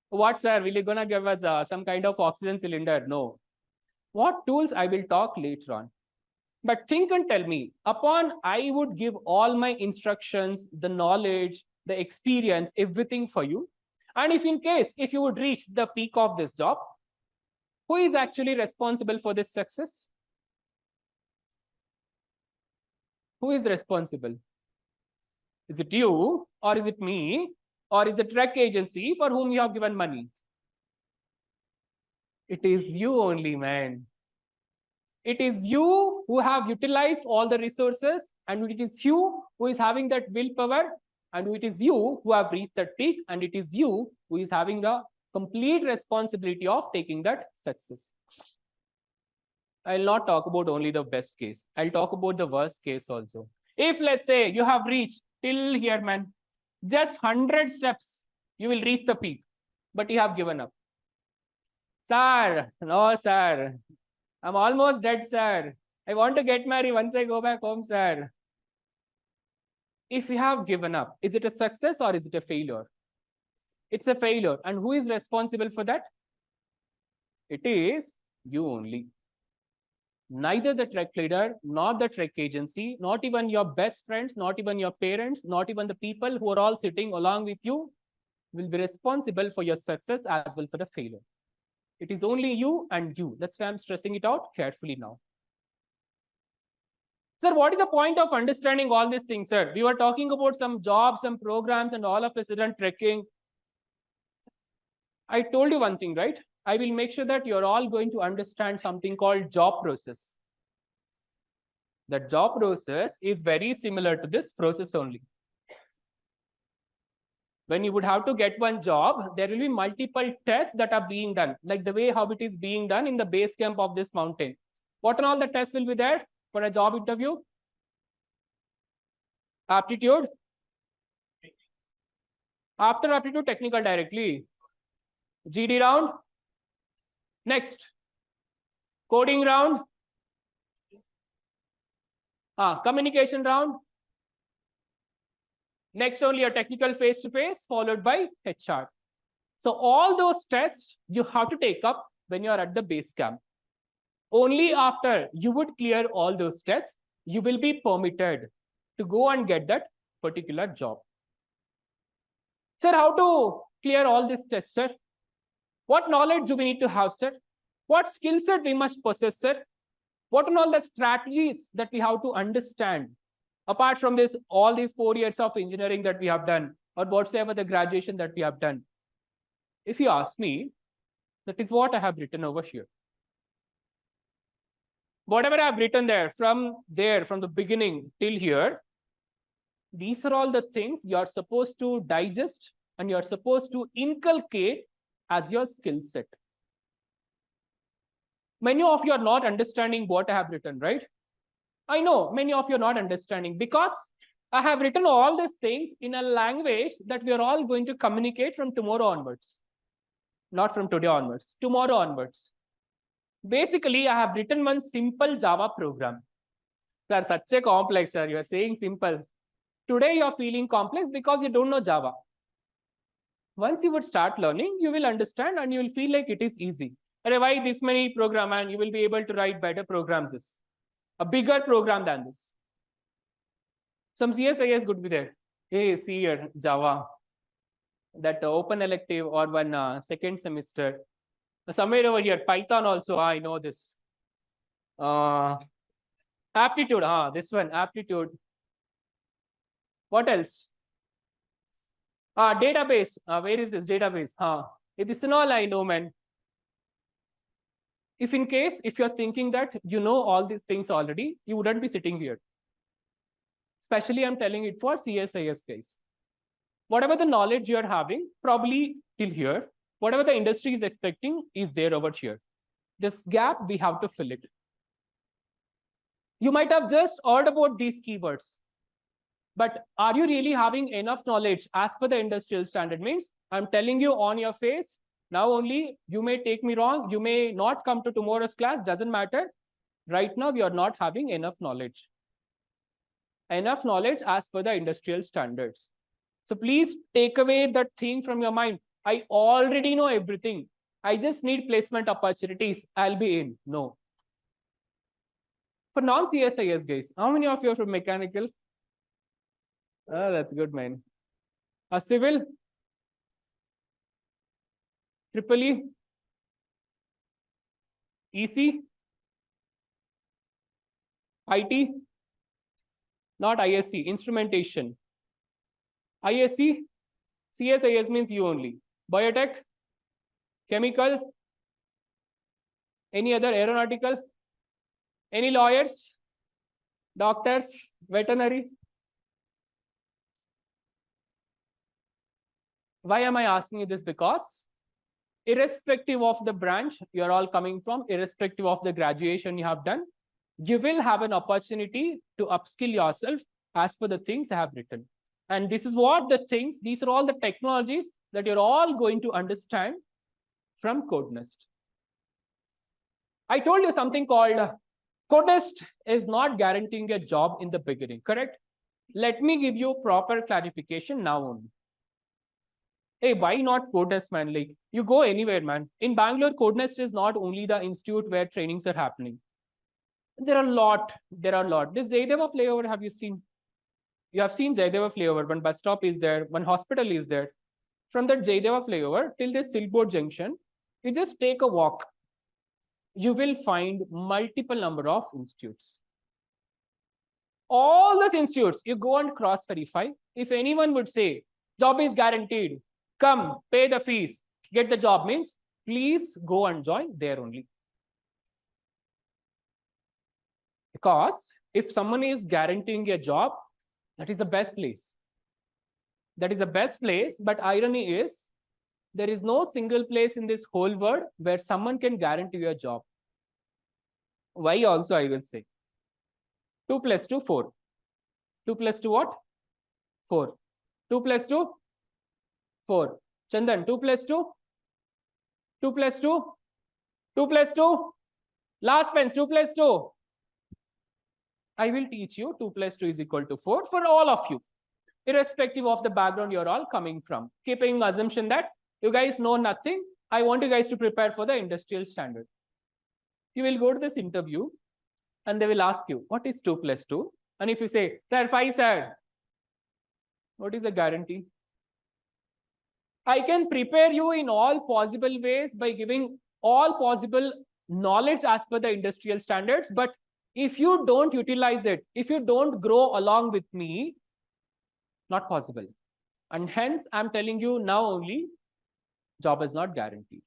What, sir? Will you gonna give us some kind of oxygen cylinder? No. What tools I will talk later on. But think and tell me, upon I would give all my instructions, the knowledge, the experience, everything for you. And if in case, if you would reach the peak of this job, who is actually responsible for this success? Who is responsible? Is it you, or is it me, or is it trek agency for whom you have given money? It is you only, man. It is you who have utilized all the resources, and it is you who is having that willpower, and it is you who have reached that peak, and it is you who is having the complete responsibility of taking that success. I'll not talk about only the best case. I'll talk about the worst case also. If let's say you have reached till here, man, just 100 steps, you will reach the peak, but you have given up. Sir, no, sir. I'm almost dead, sir. I want to get married once I go back home, sir. If you have given up, is it a success or is it a failure? It's a failure. And who is responsible for that? It is you only. Neither the trek leader, nor the trek agency, not even your best friends, not even your parents, not even the people who are all sitting along with you will be responsible for your success as well for the failure. It is only you and you. That's why I'm stressing it out carefully now. Sir, what is the point of understanding all these things, sir? We were talking about some jobs, some programs, and all of a sudden trekking. I told you one thing, right? I will make sure that you're all going to understand something called job process. The job process is very similar to this process only. When you would have to get one job, there will be multiple tests that are being done, like the way how it is being done in the base camp of this mountain. What and all the tests will be there for a job interview? Aptitude. After aptitude, technical directly. GD round. Next. Coding round. Communication round. Next, only a technical face-to-face followed by HR. So all those tests you have to take up when you are at the base camp. Only after you would clear all those tests, you will be permitted to go and get that particular job. Sir, how to clear all these tests, sir? What knowledge do we need to have, sir? What skill set we must possess, sir? What are all the strategies that we have to understand? Apart from this, all these 4 years of engineering that we have done, or whatsoever the graduation that we have done. If you ask me, that is what I have written over here. Whatever I have written from the beginning till here, these are all the things you are supposed to digest and you are supposed to inculcate as your skill set. Many of you are not understanding what I have written, right? I know many of you are not understanding because I have written all these things in a language that we are all going to communicate from tomorrow onwards. Not from today onwards, tomorrow onwards. Basically, I have written one simple Java program. Sir, such a complex, sir. You are saying simple. Today, you are feeling complex because you don't know Java. Once you would start learning, you will understand and you will feel like it is easy. Why this many program and you will be able to write better programs. A bigger program than this. Some CSIS could be there. Hey, see here, Java. That open elective or one second semester. Somewhere over here, Python also, I know this. Aptitude, this one, aptitude. What else? Database, where is this database? This is all I know, man. If in case, if you're thinking that you know all these things already, you wouldn't be sitting here. Especially I'm telling it for CSIS guys. Whatever the knowledge you're having, probably till here, whatever the industry is expecting is there over here. This gap, we have to fill it. You might have just heard about these keywords, but are you really having enough knowledge as per the industrial standard? Means I'm telling you on your face, now only, you may take me wrong, you may not come to tomorrow's class, doesn't matter. Right now, we are not having enough knowledge. Enough knowledge as per the industrial standards. So please take away that thing from your mind. I already know everything. I just need placement opportunities. I'll be in. No. For non-CSIS guys, how many of you are from mechanical? Oh, that's good, man. A civil? Triple E? EC? IT? Not ISC, instrumentation. ISC? CSIS means you only. Biotech? Chemical? Any other aeronautical? Any lawyers? Doctors? Veterinary? Why am I asking you this? Because irrespective of the branch you're all coming from, irrespective of the graduation you have done, you will have an opportunity to upskill yourself as per the things I have written. And this is what the things, these are all the technologies that you're all going to understand from KodNest. I told you something called KodNest is not guaranteeing a job in the beginning, correct? Let me give you proper clarification now only. Hey, why not KodNest, man? Like, you go anywhere, man. In Bangalore, KodNest is not only the institute where trainings are happening. There are a lot. This Jaydeva flyover, have you seen? You have seen Jaydeva flyover. One bus stop is there, one hospital is there. From that Jaydeva flyover till this Silkboard junction, you just take a walk. You will find multiple number of institutes. All those institutes, you go and cross verify. If anyone would say, job is guaranteed, come, pay the fees, get the job, means please go and join there only. Because if someone is guaranteeing a job, that is the best place. That is the best place. But irony is, there is no single place in this whole world where someone can guarantee you a job. Why also I will say. 2 plus 2, 4. 2 plus 2 what? 4. 2 plus 2? 4. Chandan, 2 plus 2? 2 plus 2? 2 plus 2? Last pens, 2 plus 2. I will teach you 2 plus 2 is equal to 4 for all of you, irrespective of the background you're all coming from. Keeping assumption that you guys know nothing, I want you guys to prepare for the industrial standard. You will go to this interview and they will ask you, what is 2 plus 2? And if you say, sir, 5, sir, what is the guarantee? I can prepare you in all possible ways by giving all possible knowledge as per the industrial standards. But if you don't utilize it, if you don't grow along with me, not possible. And hence, I'm telling you now only, job is not guaranteed.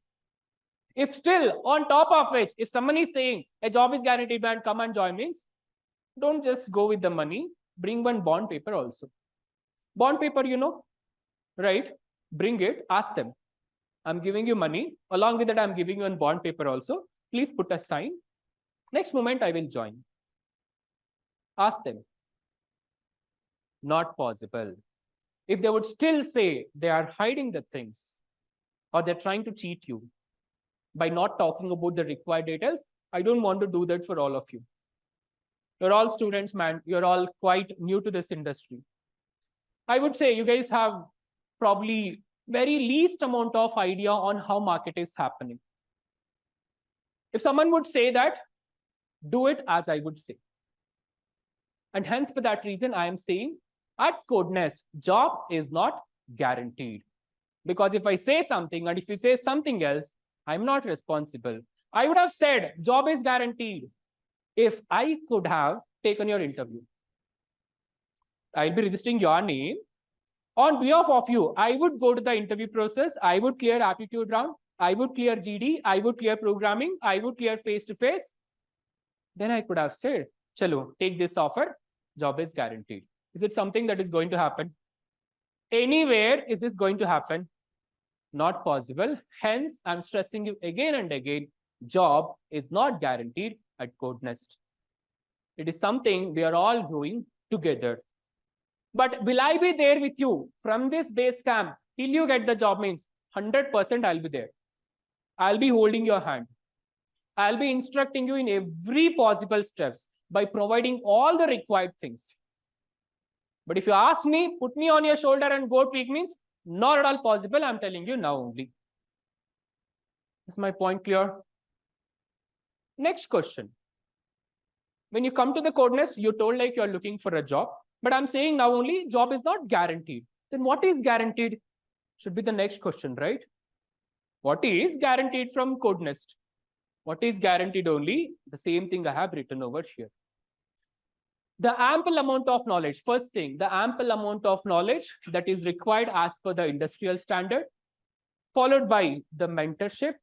If still, on top of which, if someone is saying a job is guaranteed and come and join, means don't just go with the money, bring one bond paper also. Bond paper, you know, right? Bring it, ask them. I'm giving you money. Along with that, I'm giving you one bond paper also. Please put a sign. Next moment, I will join. Ask them. Not possible. If they would still say they are hiding the things or they're trying to cheat you by not talking about the required details, I don't want to do that for all of you. You're all students, man. You're all quite new to this industry. I would say you guys have probably very least amount of idea on how market is happening. If someone would say that, do it as I would say. And hence, for that reason, I am saying at KodNest, job is not guaranteed. Because if I say something and if you say something else, I'm not responsible. I would have said job is guaranteed if I could have taken your interview. I'll be registering your name. On behalf of you, I would go to the interview process. I would clear aptitude round. I would clear GD. I would clear programming. I would clear face-to-face. Then I could have said, chalo, take this offer. Job is guaranteed. Is it something that is going to happen? Anywhere is this going to happen? Not possible. Hence, I'm stressing you again and again, job is not guaranteed at KodNest. It is something we are all doing together. But will I be there with you from this base camp till you get the job? Means 100% I'll be there. I'll be holding your hand. I'll be instructing you in every possible steps by providing all the required things. But if you ask me, put me on your shoulder and go tweak, means not at all possible. I'm telling you now only. Is my point clear? Next question. when you come to the KodNest, you're told like you're looking for a job, but I'm saying now only job is not guaranteed. Then what is guaranteed? Should be the next question, right? What is guaranteed from KodNest? What is guaranteed only? The same thing I have written over here. The ample amount of knowledge. First thing, the ample amount of knowledge that is required as per the industrial standard, followed by the mentorship,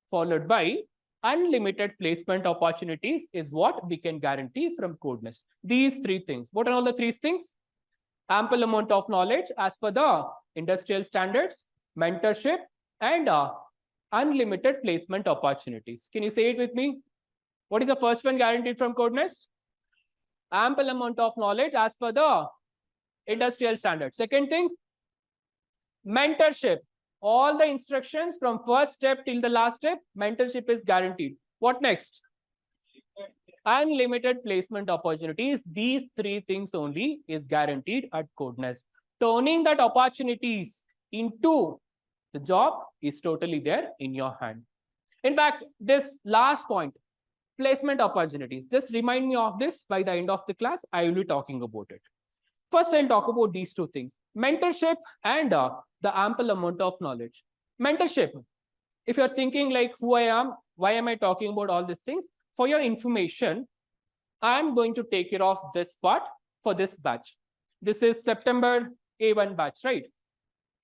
followed by unlimited placement opportunities is what we can guarantee from KodNest. These three things. What are all the three things? Ample amount of knowledge as per the industrial standards, mentorship, and unlimited placement opportunities. Can you say it with me? What is the first one guaranteed from KodNest? Ample amount of knowledge as per the industrial standards. Second thing, mentorship. All the instructions from first step till the last step, mentorship is guaranteed. What next? Unlimited placement opportunities. These three things only is guaranteed at KodNest. Turning that opportunities into the job is totally there in your hand. In fact, this last point, placement opportunities, just remind me of this. By the end of the class, I will be talking about it. First, I'll talk about these two things, mentorship and the ample amount of knowledge. Mentorship, if you're thinking like who I am, why am I talking about all these things? For your information, I'm going to take care of this part for this batch. This is September A1 batch, right?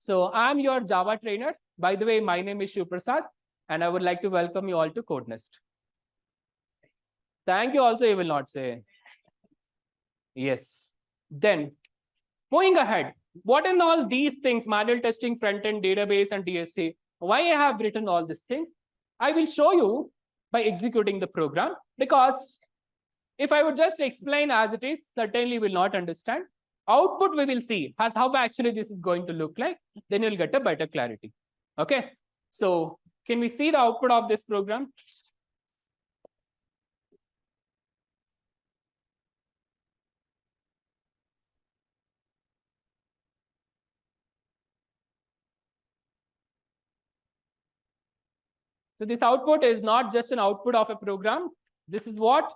So I'm your Java trainer. By the way, my name is Shiv Prasad, and I would like to welcome you all to KodNest. Thank you also, you will not say. Yes. Then, moving ahead, what in all these things, manual testing, front-end database, and DSA, why I have written all these things? I will show you by executing the program, because if I would just explain as it is, certainly will not understand. Output we will see as how actually this is going to look like, then you'll get a better clarity. Okay, so can we see the output of this program? So this output is not just an output of a program. This is what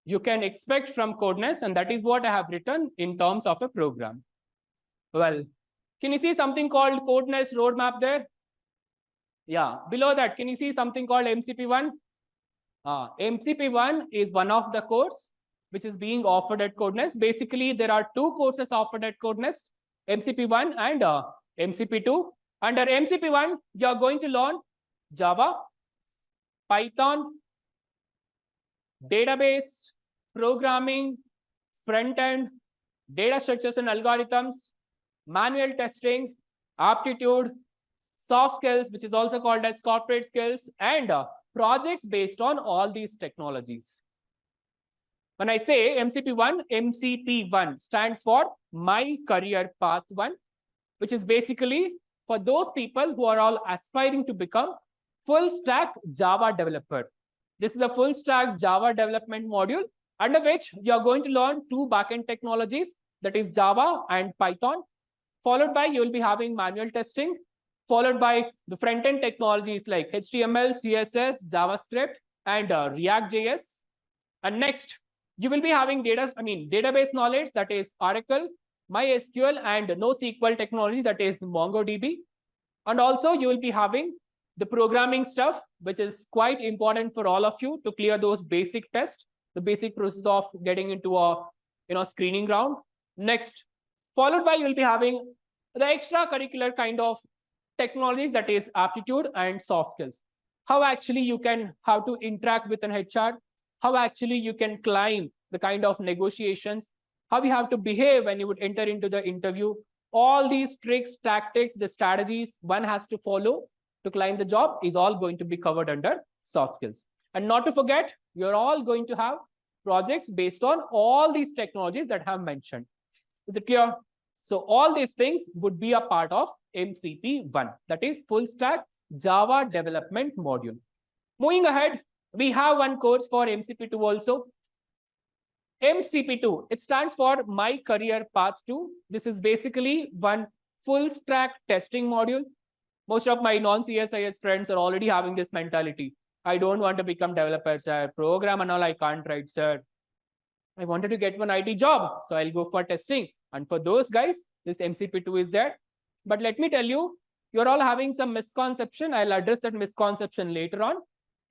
you can expect from KodNest, and that is what I have written in terms of a program. Well, can you see something called KodNest roadmap there? Yeah, below that, can you see something called MCP1? MCP1 is one of the course which is being offered at KodNest. Basically, there are two courses offered at KodNest, MCP1 and MCP2. Under MCP1, you are going to learn Java, Python, database, programming, front-end, data structures and algorithms, manual testing, aptitude, soft skills, which is also called as corporate skills, and projects based on all these technologies. When I say MCP1, MCP1 stands for My Career Path 1, which is basically for those people who are all aspiring to become full stack Java developer. This is a full stack Java development module under which you are going to learn two backend technologies, that is Java and Python. Followed by, you will be having manual testing, followed by the front-end technologies like HTML, CSS, JavaScript, and React.js. And next, you will be having database knowledge, that is Oracle, MySQL, and NoSQL technology, that is MongoDB. And also, you will be having the programming stuff, which is quite important for all of you to clear those basic tests, the basic process of getting into a screening round. Next, followed by, you will be having the extracurricular kind of technologies, that is aptitude and soft skills. How actually you can how to interact with an HR, how actually you can climb the kind of negotiations, how you have to behave when you would enter into the interview. All these tricks, tactics, the strategies one has to follow to climb the job is all going to be covered under soft skills. And not to forget, you're all going to have projects based on all these technologies that I have mentioned. Is it clear? So all these things would be a part of MCP1, that is full stack Java development module. Moving ahead, we have one course for MCP2 also. MCP2, it stands for My Career Path 2. This is basically one full stack testing module. Most of my non-CSIS friends are already having this mentality. I don't want to become developer, sir. Program and all I can't write, sir. I wanted to get one IT job, so I'll go for testing. And for those guys, this MCP2 is there. But let me tell you, you're all having some misconception. I'll address that misconception later on.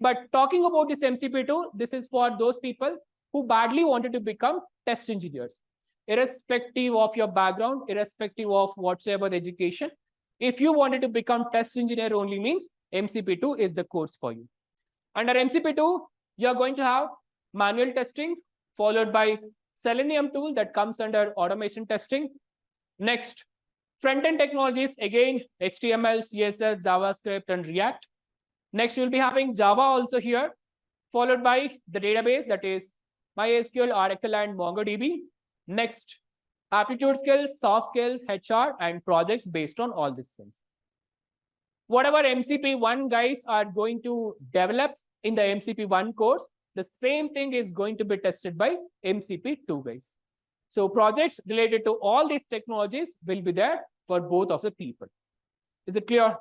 But talking about this MCP2, this is for those people who badly wanted to become test engineers. Irrespective of your background, irrespective of whatsoever the education, if you wanted to become test engineer only means MCP2 is the course for you. Under MCP2, you're going to have manual testing, followed by Selenium tool that comes under automation testing. Next, front-end technologies, again, HTML, CSS, JavaScript, and React. Next, you'll be having Java also here, followed by the database, that is MySQL, Oracle, and MongoDB. Next, aptitude skills, soft skills, HR, and projects based on all these things. Whatever MCP1 guys are going to develop in the MCP1 course, the same thing is going to be tested by MCP2 guys. So projects related to all these technologies will be there for both of the people. Is it clear?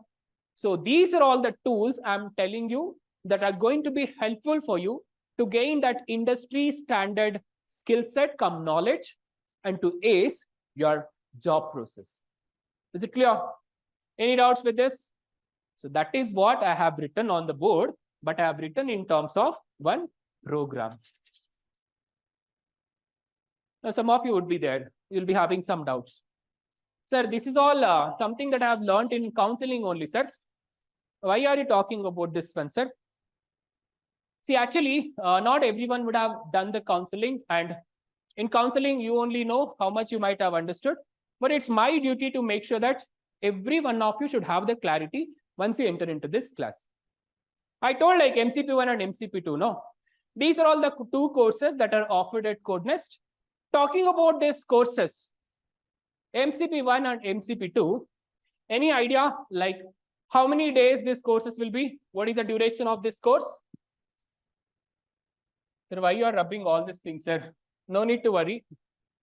So these are all the tools I'm telling you that are going to be helpful for you to gain that industry standard skill set come knowledge and to ace your job process. Is it clear? Any doubts with this? So that is what I have written on the board, but I have written in terms of one program. Now, some of you would be there. You'll be having some doubts. Sir, this is all something that I have learned in counseling only, sir. Why are you talking about this one, sir? See, actually, not everyone would have done the counseling, and in counseling, you only know how much you might have understood, but it's my duty to make sure that every one of you should have the clarity once you enter into this class. I told like MCP1 and MCP2, no? These are all the two courses that are offered at KodNest. Talking about these courses, MCP1 and MCP2, any idea like how many days these courses will be? What is the duration of this course? Sir, why you are rubbing all these things, sir? No need to worry.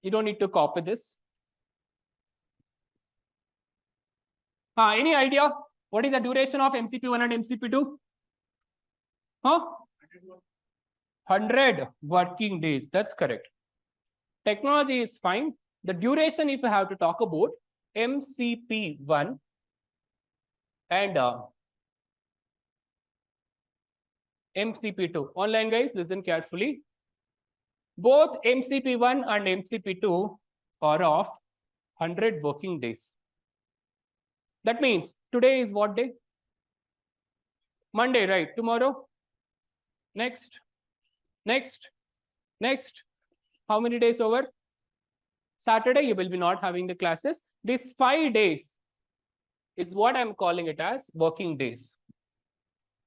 You don't need to copy this. Any idea? What is the duration of MCP1 and MCP2? 100 working days. That's correct. Technology is fine. The duration, if you have to talk about MCP1 and MCP2. Online guys, listen carefully. Both MCP1 and MCP2 are of 100 working days. That means today is what day? Monday, right? Tomorrow? Next. How many days over? Saturday, you will be not having the classes. These 5 days is what I'm calling it as working days.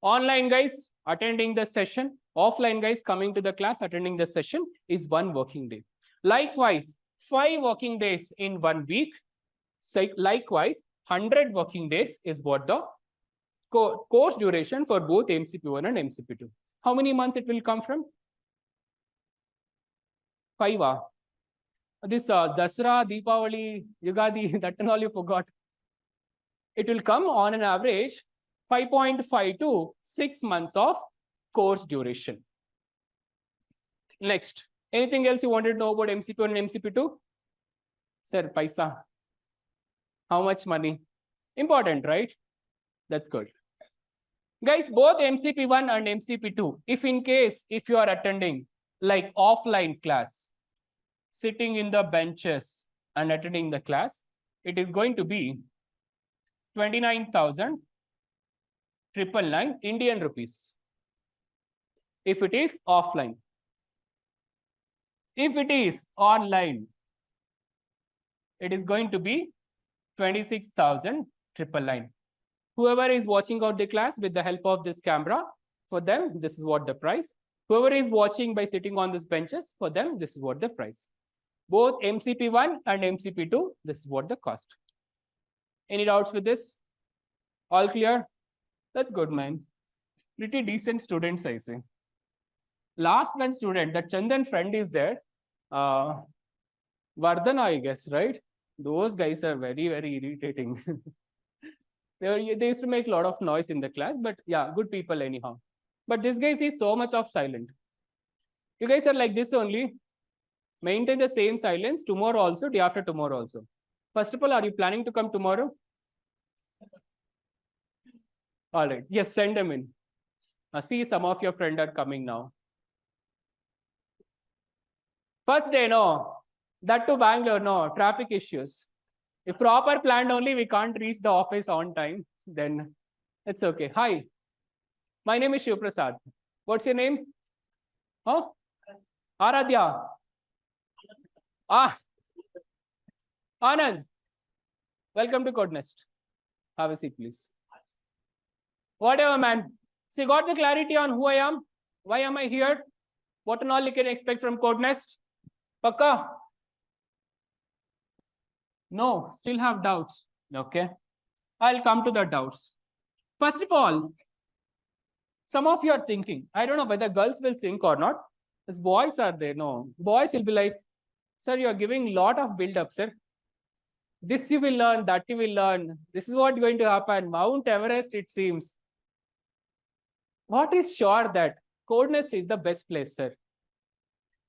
Online guys attending the session, offline guys coming to the class, attending the session is 1 working day. Likewise, 5 working days in 1 week. Likewise, 100 working days is what the course duration for both MCP1 and MCP2. How many months it will come from? 5. This Dasra, Deepavali, Yugadi, that and all you forgot. It will come on an average 5.5 to 6 months of course duration. Next, anything else you wanted to know about MCP1 and MCP2? Sir, paisa. How much money? Important, right? That's good. Guys, both MCP1 and MCP2, if you are attending like offline class, sitting in the benches and attending the class, it is going to be 29,999 Indian rupees. If it is offline. If it is online, it is going to be 26,999. Whoever is watching out the class with the help of this camera, for them, this is what the price. Whoever is watching by sitting on these benches, for them, this is what the price. Both MCP1 and MCP2, this is what the cost. Any doubts with this? All clear? That's good, man. Pretty decent students, I say. Last one student, that Chandan friend is there. Vardhana, I guess, right? Those guys are very, very irritating. They used to make a lot of noise in the class, but yeah, good people anyhow. But this guy is so much of silent. You guys are like this only. Maintain the same silence tomorrow also, day after tomorrow also. First of all, are you planning to come tomorrow? All right. Yes, send them in. See, some of your friends are coming now. First day, no. That to Bangalore, no. Traffic issues. If proper planned only, we can't reach the office on time. Then it's okay. Hi. My name is Shiv Prasad. What's your name? Huh? Aradhya. Ah. Anand. Welcome to KodNest. Have a seat, please. Whatever, man. So you got the clarity on who I am? Why am I here? What and all you can expect from KodNest? Pakka? No, still have doubts. Okay. I'll come to the doubts. First of all, some of you are thinking, I don't know whether girls will think or not. As boys are there, no. Boys will be like, sir, you are giving lot of build-up, sir. This you will learn, that you will learn. This is what going to happen. Mount Everest, it seems. What is sure that KodNest is the best place, sir?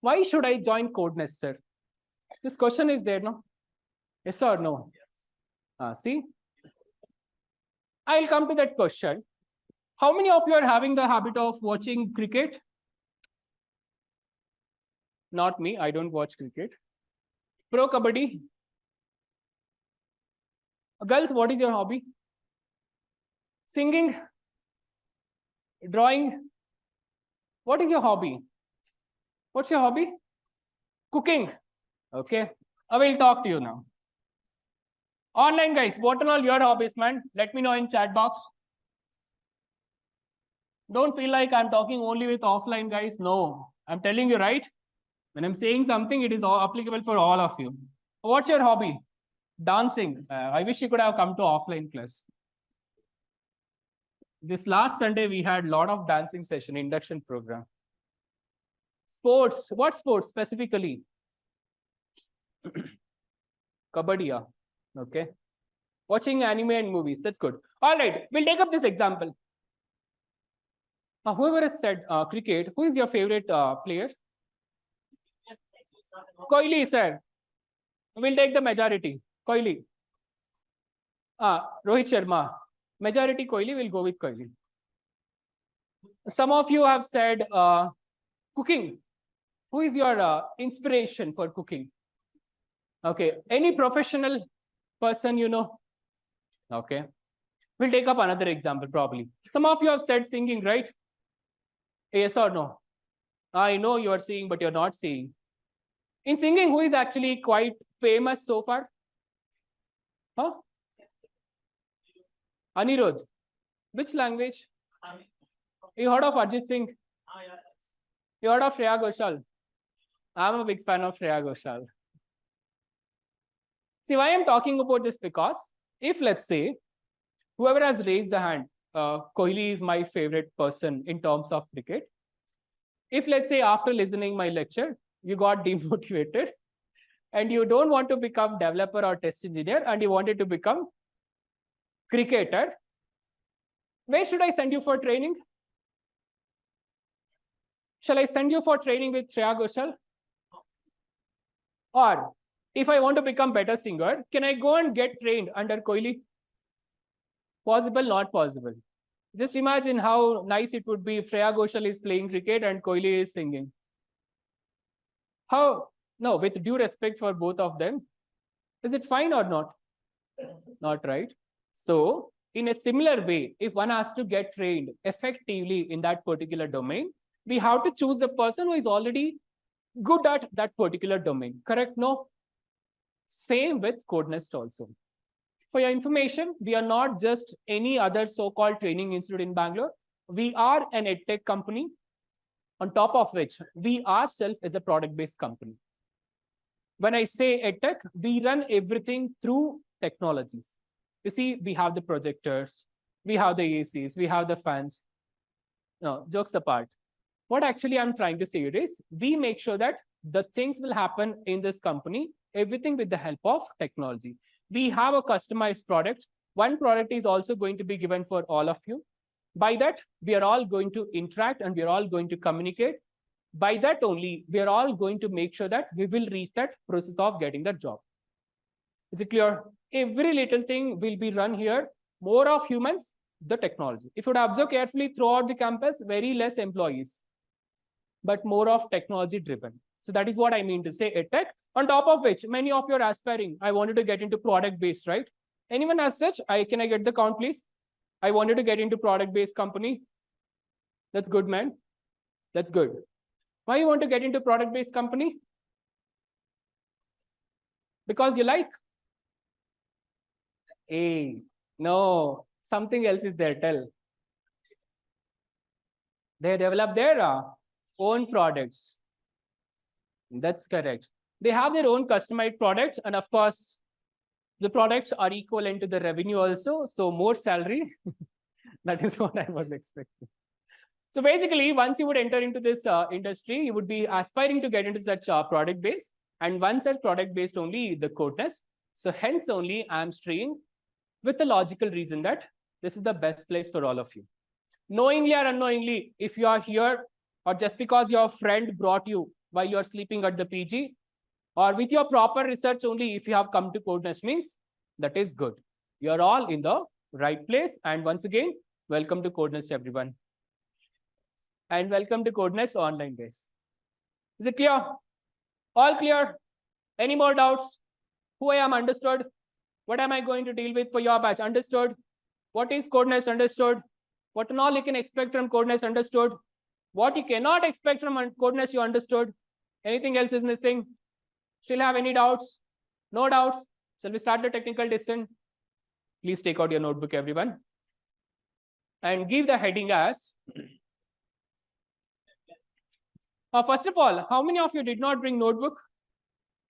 Why should I join KodNest, sir? This question is there, no? Yes or no? See? I'll come to that question. How many of you are having the habit of watching cricket? Not me, I don't watch cricket. Pro Kabaddi? Girls, what is your hobby? Singing? Drawing? What is your hobby? What's your hobby? Cooking. Okay. I will talk to you now. Online guys, what are all your hobbies, man? Let me know in chat box. Don't feel like I'm talking only with offline guys. No, I'm telling you, right? When I'm saying something, it is all applicable for all of you. What's your hobby? Dancing. I wish you could have come to offline class. This last Sunday, we had a lot of dancing session, induction program. Sports. What sports specifically? Kabaddi. Yeah. Okay. Watching anime and movies. That's good. All right. We'll take up this example. Whoever has said cricket, who is your favorite player? Kohli, sir. We'll take the majority. Kohli. Rohit Sharma. Majority Kohli, will go with Kohli. Some of you have said cooking. Who is your inspiration for cooking? Okay. Any professional person you know? Okay. We'll take up another example probably. Some of you have said singing, right? Yes or no? I know you are seeing, but you're not seeing. In singing, who is actually quite famous so far? Huh? Anirudh. Which language? You heard of Arjit Singh? You heard of Shreya Ghoshal? I'm a big fan of Shreya Ghoshal. See, why I'm talking about this? Because if, let's say, whoever has raised the hand, Kohli is my favorite person in terms of cricket. If, let's say, after listening my lecture, you got demotivated and you don't want to become developer or test engineer and you wanted to become cricketer, where should I send you for training? Shall I send you for training with Shreya Ghoshal? Or if I want to become better singer, can I go and get trained under Kohli? Possible, not possible. Just imagine how nice it would be if Shreya Ghoshal is playing cricket and Kohli is singing. How? No, with due respect for both of them, is it fine or not? Not right. So, in a similar way, if one has to get trained effectively in that particular domain, we have to choose the person who is already good at that particular domain. Correct? No? Same with KodNest also. For your information, we are not just any other so-called training institute in Bangalore. We are an edtech company, on top of which we ourselves is a product-based company. When I say edtech, we run everything through technologies. You see, we have the projectors, we have the ACs, we have the fans. No, jokes apart. What actually I'm trying to say is, we make sure that the things will happen in this company, everything with the help of technology. We have a customized product. One product is also going to be given for all of you. By that, we are all going to interact and we are all going to communicate By that only, we are all going to make sure that we will reach that process of getting that job. Is it clear? Every little thing will be run here. More of humans, the technology. If you would observe carefully throughout the campus, very less employees, but more of technology driven. So that is what I mean to say, EdTech. On top of which, many of you are aspiring. I wanted to get into product based, right? Anyone as such? Can I get the count, please? I wanted to get into product based company. That's good, man. That's good. Why you want to get into product based company? Because you like? Hey, no, something else is there. Tell. They develop their own products. That's correct. They have their own customized products, and of course, the products are equivalent to the revenue also. So more salary. That is what I was expecting. So basically, once you would enter into this industry, you would be aspiring to get into such product base, and one such product based only the KodNest. So hence only I'm straying with the logical reason that this is the best place for all of you. Knowingly or unknowingly, if you are here, or just because your friend brought you while you are sleeping at the PG, or with your proper research only, if you have come to KodNest, means that is good. You are all in the right place. And once again, welcome to KodNest, everyone. And welcome to KodNest online base. Is it clear? All clear? Any more doubts? Who I am understood? What am I going to deal with for your batch? Understood? What is KodNest? Understood? What and all you can expect from KodNest? Understood? What you cannot expect from KodNest? You understood? Anything else is missing? Still have any doubts? No doubts? Shall we start the technical discussion? Please take out your notebook, everyone, and give the heading as first of all, how many of you did not bring notebook?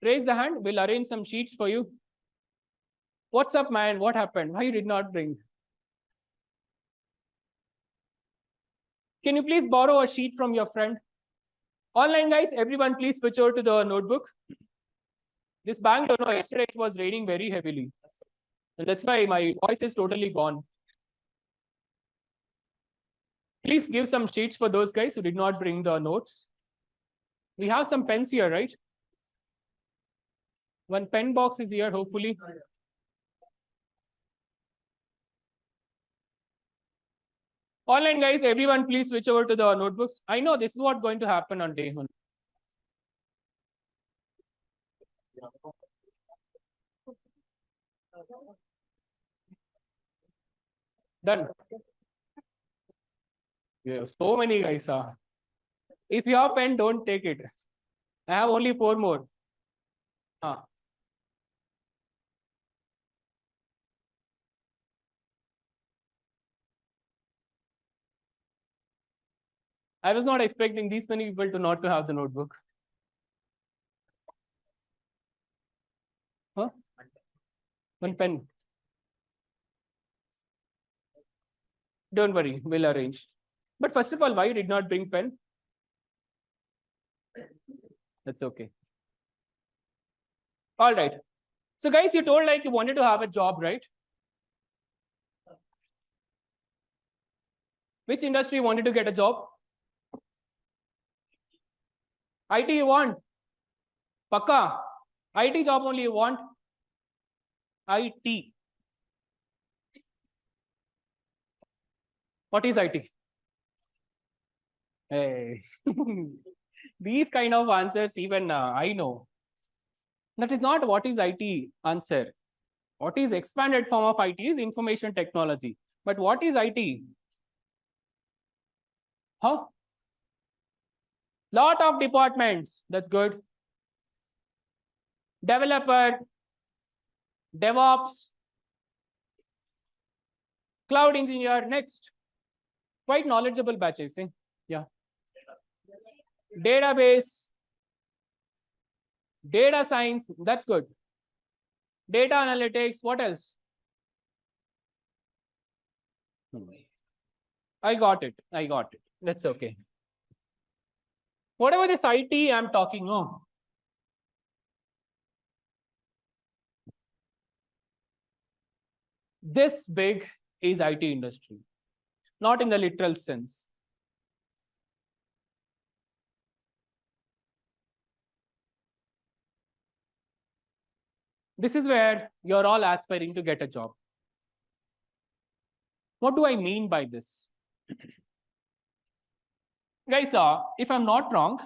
Raise the hand. We'll arrange some sheets for you. What's up, man? What happened? Why you did not bring? Can you please borrow a sheet from your friend? Online guys, everyone please switch over to the notebook. This bank, don't know, yesterday it was raining very heavily. And that's why my voice is totally gone. Please give some sheets for those guys who did not bring the notes. We have some pens here, right? One pen box is here, hopefully. Online guys, everyone please switch over to the notebooks. I know this is what's going to happen on day one. Done. Yeah, so many guys are. If you have pen, don't take it. I have only 4 more. I was not expecting these many people to not to have the notebook. Huh? One pen. Don't worry, we'll arrange. But first of all, why you did not bring pen? That's okay. All right. So guys, you told like you wanted to have a job, right? Which industry you wanted to get a job? IT you want? Pakka? IT job only you want? IT. What is IT? Hey. These kind of answers, even I know. That is not what is IT answer. What is expanded form of IT is information technology. But what is IT? Huh? Lot of departments. That's good. Developer, DevOps, cloud engineer. Next. Quite knowledgeable batches. Eh? Yeah. Database, data science. That's good. Data analytics. What else? I got it. I got it. That's okay. Whatever this IT I'm talking on. This big is IT industry. Not in the literal sense. This is where you're all aspiring to get a job. What do I mean by this? Guys, if I'm not wrong,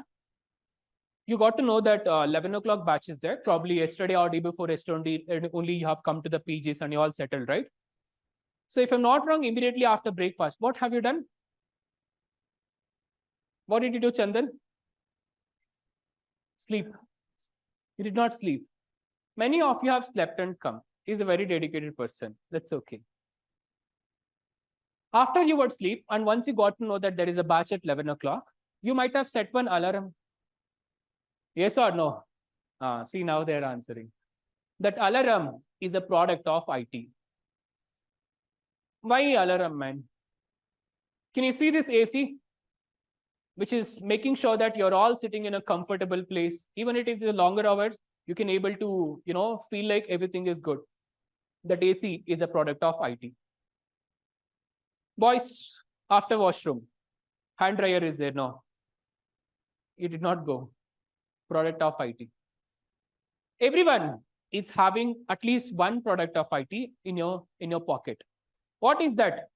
you got to know that 11 o'clock batch is there. Probably yesterday or day before yesterday, only you have come to the PGs and you all settled, right? So if I'm not wrong, immediately after breakfast, what have you done? What did you do, Chandan? Sleep. You did not sleep. Many of you have slept and come. He's a very dedicated person. That's okay. After you would sleep, and once you got to know that there is a batch at 11 o'clock, you might have set one alarm. Yes or no? See, now they're answering. That alarm is a product of IT. Why alarm, man? Can you see this AC? Which is making sure that you're all sitting in a comfortable place. Even it is a longer hours, you can able to, feel like everything is good. That AC is a product of IT. Boys, after washroom, hand dryer is there. No, it did not go. Product of IT. Everyone is having at least one product of IT in your pocket. What is that?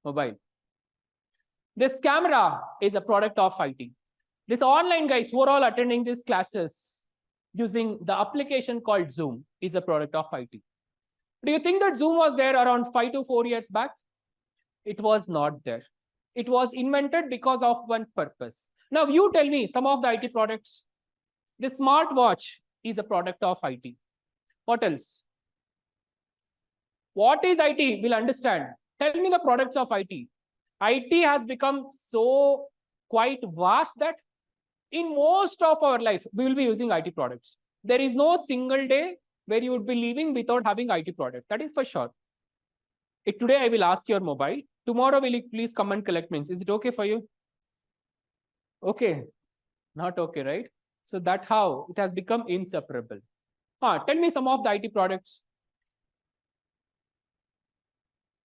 Mobile. This camera is a product of IT. This online guys who are all attending these classes using the application called Zoom is a product of IT. Do you think that Zoom was there around 5 to 4 years back? It was not there. It was invented because of one purpose. Now you tell me some of the IT products. The smartwatch is a product of IT. What else? What is IT? We'll understand. Tell me the products of IT. IT has become so quite vast that in most of our life, we will be using IT products. There is no single day where you would be leaving without having IT product. That is for sure. If today I will ask your mobile, tomorrow will you please come and collect me? Is it okay for you? Okay. Not okay, right? So that's how it has become inseparable. Tell me some of the IT products.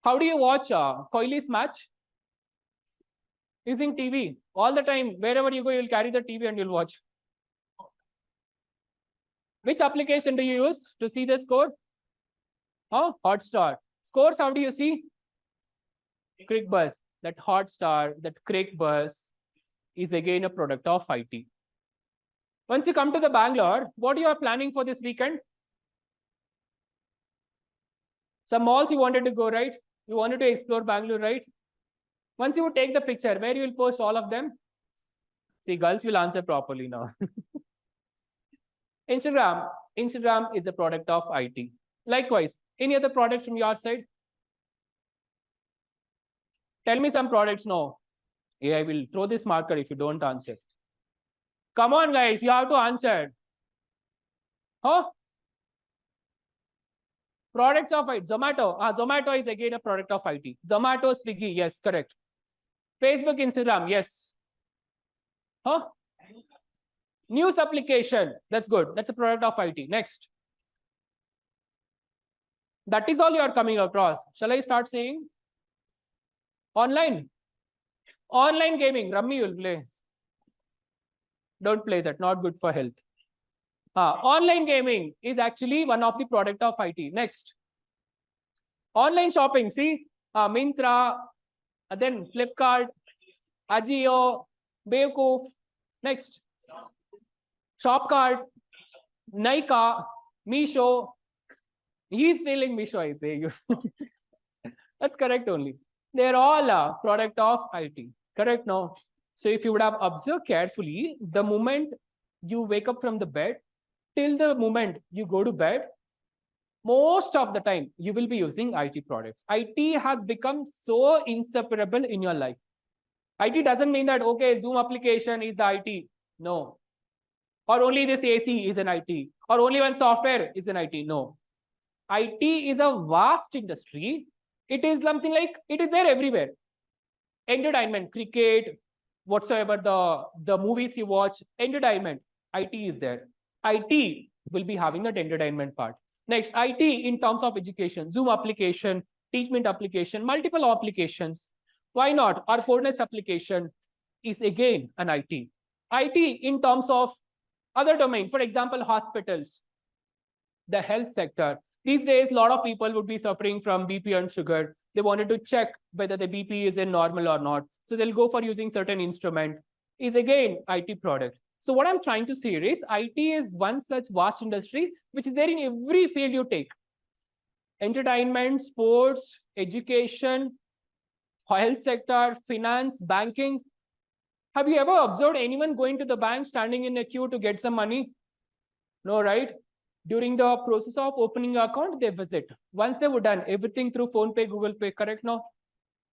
How do you watch Kohli's match? Using TV. All the time, wherever you go, you'll carry the TV and you'll watch. Which application do you use to see the score? Hotstar. Scores, how do you see? ClickBuzz. That Hotstar, that ClickBuzz is again a product of IT. Once you come to the Bangalore, what you are planning for this weekend? Some malls you wanted to go, right? You wanted to explore Bangalore, right? Once you would take the picture, where you will post all of them? See, girls will answer properly now. Instagram. Instagram is a product of IT. Likewise, any other products from your side? Tell me some products. No. Yeah, I will throw this marker if you don't answer. Come on, guys, you have to answer. Products of IT. Zomato. Zomato is again a product of IT. Zomato, Swiggy. Yes, correct. Facebook, Instagram. Yes. News application. That's good. That's a product of IT. Next. That is all you are coming across. Shall I start saying? Online. Online gaming. Rummy you'll play. Don't play that. Not good for health. Online gaming is actually one of the product of IT. Next. Online shopping. See, Myntra, then Flipkart, Ajio, Bewkoof. Next. Shopkart, Nykaa, Meesho. He's stealing Meesho, I say you. That's correct only. They're all a product of IT. Correct now. So if you would have observed carefully, the moment you wake up from the bed till the moment you go to bed, most of the time you will be using IT products. IT has become so inseparable in your life. IT doesn't mean that, okay, Zoom application is the IT. No. Or only this AC is an IT. Or only one software is an IT. No. IT is a vast industry. It is something like, it is there everywhere. Entertainment, cricket, whatsoever the movies you watch, entertainment, IT is there. IT will be having that entertainment part. Next, IT in terms of education, Zoom application, Teachment application, multiple applications. Why not? Our KodNest application is again an IT. IT in terms of Other domain, for example, hospitals, the health sector. These days, a lot of people would be suffering from BP and sugar. They wanted to check whether the BP is in normal or not. So they'll go for using certain instrument. Is again IT product. So what I'm trying to say is IT is one such vast industry which is there in every field you take. Entertainment, sports, education, health sector, finance, banking. Have you ever observed anyone going to the bank, standing in a queue to get some money? No, right? During the process of opening an account, they visit. Once they were done, everything through Phone Pay, Google Pay, correct now?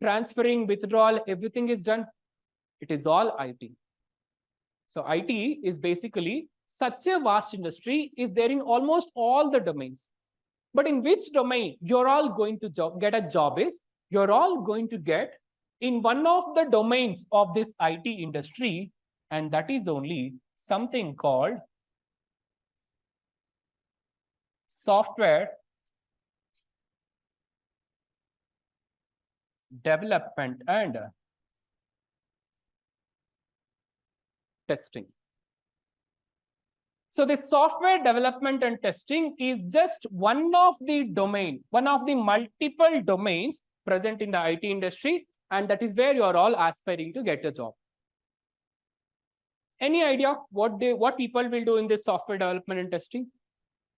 Transferring, withdrawal, everything is done. It is all IT. So IT is basically such a vast industry, is there in almost all the domains. But in which domain you're all going to get a job is, you're all going to get in one of the domains of this IT industry, and that is only something called software development and testing. So the software development and testing is just one of the multiple domains present in the IT industry, and that is where you are all aspiring to get a job. Any idea what people will do in this software development and testing?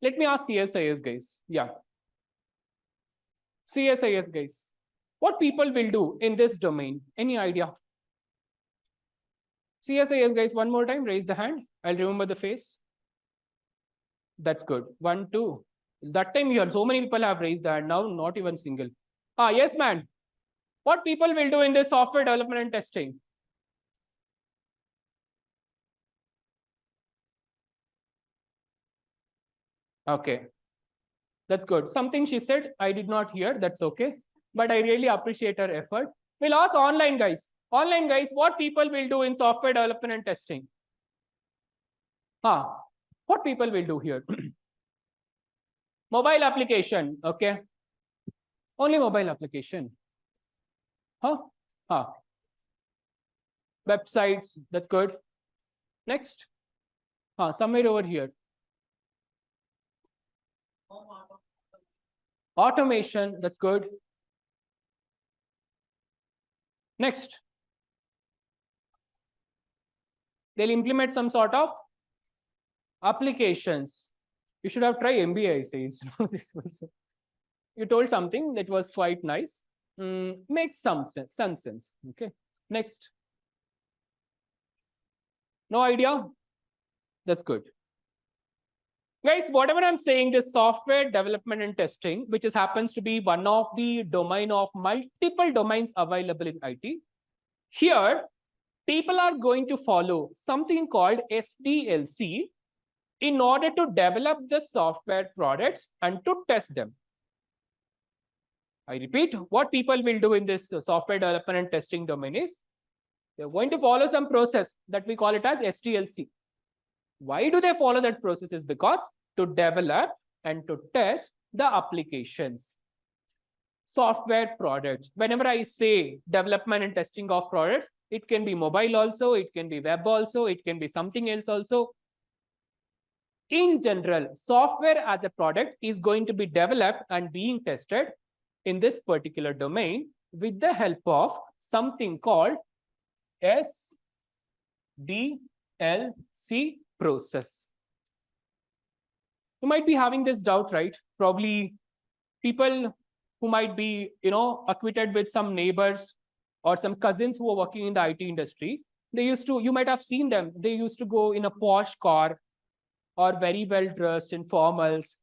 Let me ask CSIS guys. Yeah. CSIS guys. What people will do in this domain? Any idea? CSIS guys, one more time, raise the hand. I'll remember the face. That's good. 1, 2. That time here, so many people have raised the hand. Now, not even single. Yes, man. What people will do in this software development and testing? Okay. That's good. Something she said, I did not hear. That's okay. But I really appreciate her effort. We'll ask online guys. Online guys, what people will do in software development and testing? What people will do here? Mobile application. Okay. Only mobile application. Websites. That's good. Next. Somewhere over here. Automation. That's good. Next. They'll implement some sort of applications. You should have tried MBA, I say. You told something that was quite nice. Makes some sense. Okay. Next. No idea? That's good. Guys, whatever I'm saying, this software development and testing, which happens to be one of the domain of multiple domains available in IT. Here, people are going to follow something called SDLC in order to develop the software products and to test them. I repeat, what people will do in this software development and testing domain is, they're going to follow some process that we call it as SDLC. Why do they follow that process? Is because to develop and to test the applications, software products. Whenever I say development and testing of products, it can be mobile also, it can be web also, it can be something else also. In general, software as a product is going to be developed and being tested in this particular domain with the help of something called SDLC process. You might be having this doubt, right? Probably people who might be, acquainted with some neighbors or some cousins who are working in the IT industry. You might have seen them. They used to go in a posh car or very well dressed in formals.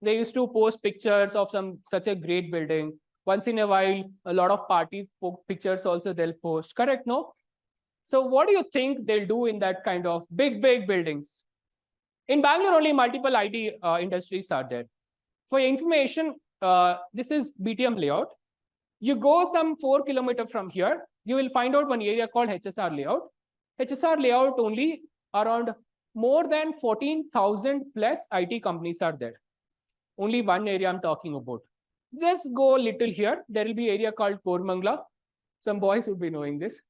They used to post pictures of such a great building. Once in a while, a lot of parties pictures also they'll post. Correct, no? So what do you think they'll do in that kind of big buildings? In Bangalore, only multiple IT industries are there. For your information, this is BTM layout. You go some 4 kilometers from here, you will find out one area called HSR layout. HSR layout only around more than 14,000 plus IT companies are there. Only one area I'm talking about. Just go little here. There will be area called Kormangla. Some boys would be knowing this.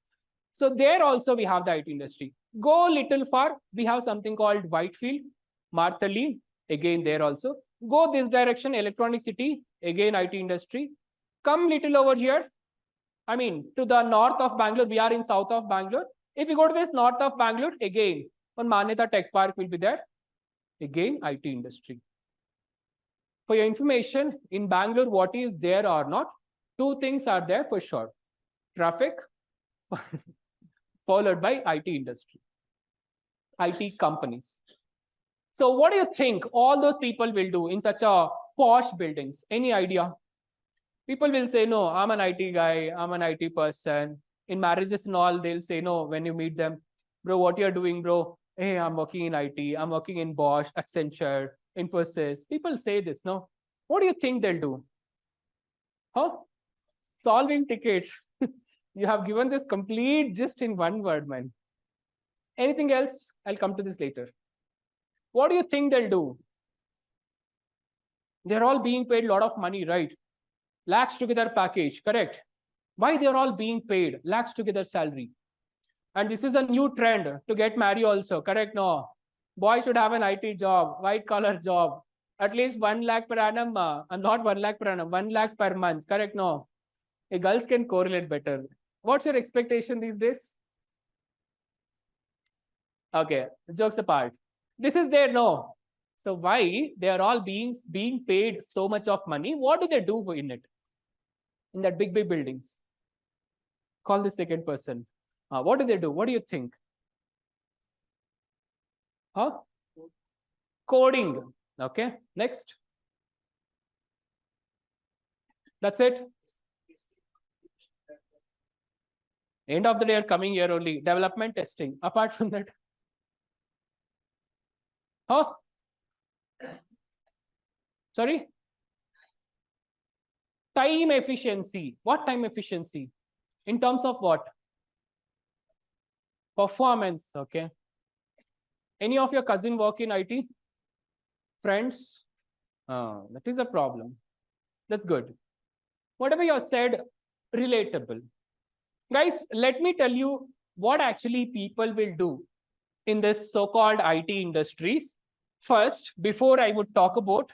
So there also we have the IT industry. Go little far, we have something called Whitefield, Marthalee, again there also. Go this direction, Electronic City, again IT industry. Come little over here, I mean to the north of Bangalore, we are in south of Bangalore. If you go to this north of Bangalore, again, one Manyata Tech Park will be there, again IT industry. For your information, in Bangalore, what is there or not, two things are there for sure. Traffic, followed by IT industry, IT companies. So what do you think all those people will do in such a posh buildings? Any idea? People will say, no, I'm an IT guy, I'm an IT person. In marriages and all, they'll say, no, when you meet them, bro, what you're doing, bro? Hey, I'm working in IT, I'm working in Bosch, Accenture, Infosys. People say this, no? What do you think they'll do? Huh? Solving tickets. You have given this complete just in one word, man. Anything else? I'll come to this later. What do you think they'll do? They're all being paid a lot of money, right? Lakhs together package, correct? Why they're all being paid lakhs together salary? And this is a new trend to get married also, correct? No, boy should have an IT job, white collar job, at least 1 lakh per annum, not 1 lakh per annum, 1 lakh per month, correct? No, girls can correlate better. What's your expectation these days? Okay, jokes apart. This is there, no. So why they are all being paid so much of money? What do they do in it? In that big buildings? Call the second person. What do they do? What do you think? Huh? Coding. Okay, next. That's it. End of the day are coming here only. Development testing. Apart from that. Huh? Sorry? Time efficiency. What time efficiency? In terms of what? Performance. Okay. Any of your cousin work in IT? Friends? That is a problem. That's good. Whatever you have said, relatable. Guys, let me tell you what actually people will do in this so-called IT industries. First, before I would talk about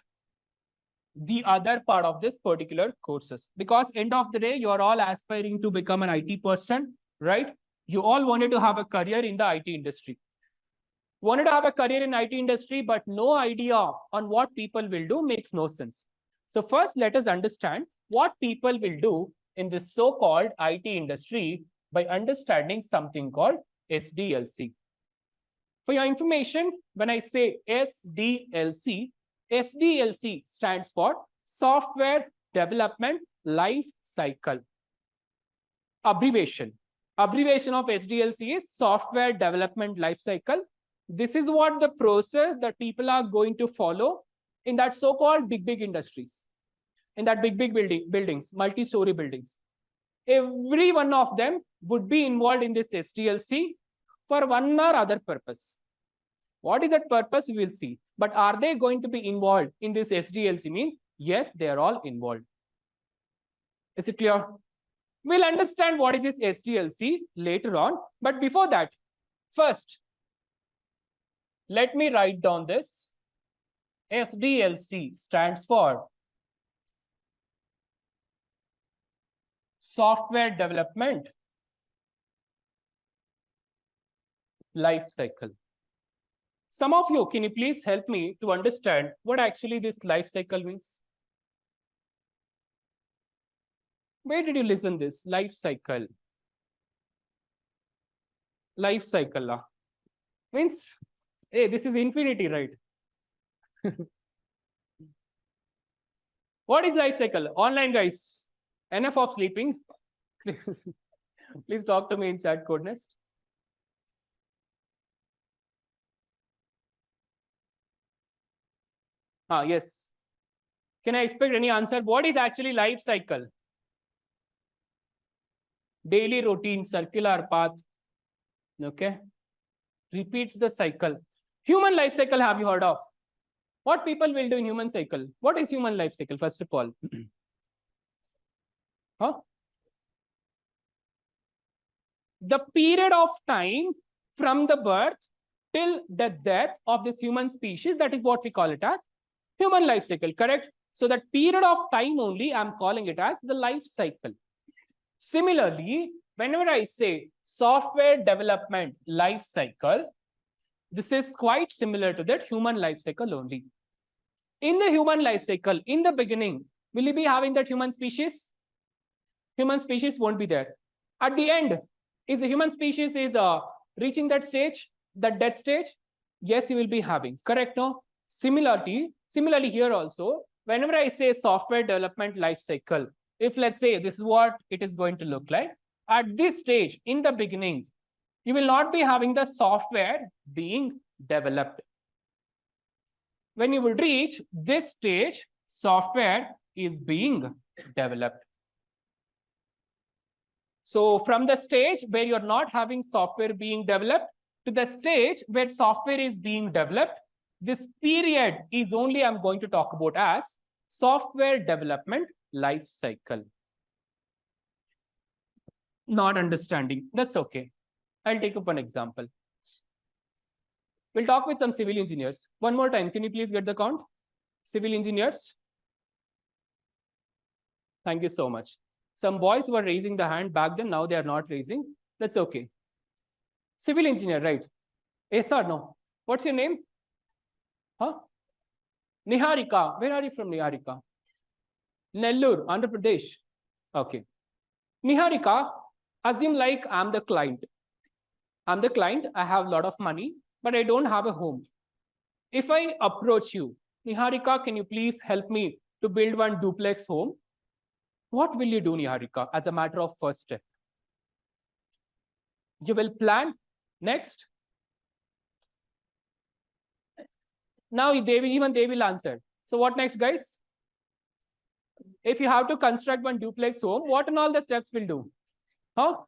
the other part of this particular courses, because end of the day, you are all aspiring to become an IT person, right? You all wanted to have a career in the IT industry. Wanted to have a career in IT industry, but no idea on what people will do makes no sense. So first, let us understand what people will do in this so-called IT industry by understanding something called SDLC. For your information, when I say SDLC, SDLC stands for Software Development Life Cycle. Abbreviation of SDLC is Software Development Life Cycle. This is what the process that people are going to follow in that so-called big industries, in that big buildings, multi-story buildings. Every one of them would be involved in this SDLC for one or other purpose. What is that purpose? We will see. But are they going to be involved in this SDLC? Means yes, they are all involved. Is it clear? We'll understand what is this SDLC later on. But before that, first, let me write down this. SDLC stands for Software Development Life Cycle. Some of you, can you please help me to understand what actually this life cycle means? Where did you listen this? Life cycle. Life cycle. Means, hey, this is infinity, right? What is life cycle? Online guys, enough of sleeping. Please talk to me in chat, KodNest. Yes. Can I expect any answer? What is actually life cycle? Daily routine, circular path. Okay. Repeats the cycle. Human life cycle have you heard of? What people will do in human cycle? What is human life cycle, first of all? Huh? the period of time from the birth till the death of this human species, that is what we call it as human life cycle, correct? So that period of time only I'm calling it as the life cycle. Similarly, whenever I say software development life cycle, this is quite similar to that human life cycle only. In the human life cycle, in the beginning, will you be having that human species? Human species won't be there. At the end, is the human species is reaching that stage, that death stage? Yes, you will be having, correct? No? Similarly here also, whenever I say software development life cycle, if let's say this is what it is going to look like, at this stage, in the beginning, you will not be having the software being developed. When you will reach this stage, software is being developed. So from the stage where you're not having software being developed to the stage where software is being developed, this period is only I'm going to talk about as software development life cycle. Not understanding, that's okay. I'll take up one example. We'll talk with some civil engineers. One more time, can you please get the count? Civil engineers. Thank you so much. Some boys were raising the hand back then, now they are not raising. That's okay. Civil engineer, right? Yes or no? What's your name? Huh? Niharika. Where are you from, Niharika? Nellore, Andhra Pradesh. Okay. Niharika, assume like I'm the client. I'm the client, I have a lot of money, but I don't have a home. If I approach you, Niharika, can you please help me to build one duplex home? What will you do, Niharika, as a matter of first step? You will plan. Next. Now they will answer. So what next, guys? If you have to construct one duplex home, what and all the steps will do? Huh?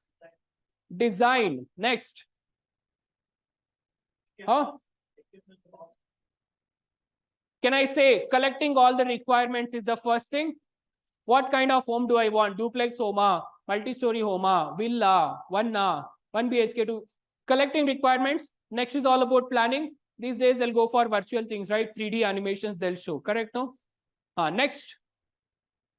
Design. Next. Huh? Can I say collecting all the requirements is the first thing? What kind of home do I want? Duplex home, multi-story home, villa, 1 BHK, 2. Collecting requirements. Next is all about planning. These days they'll go for virtual things, right? 3D animations they'll show, correct? No? Next,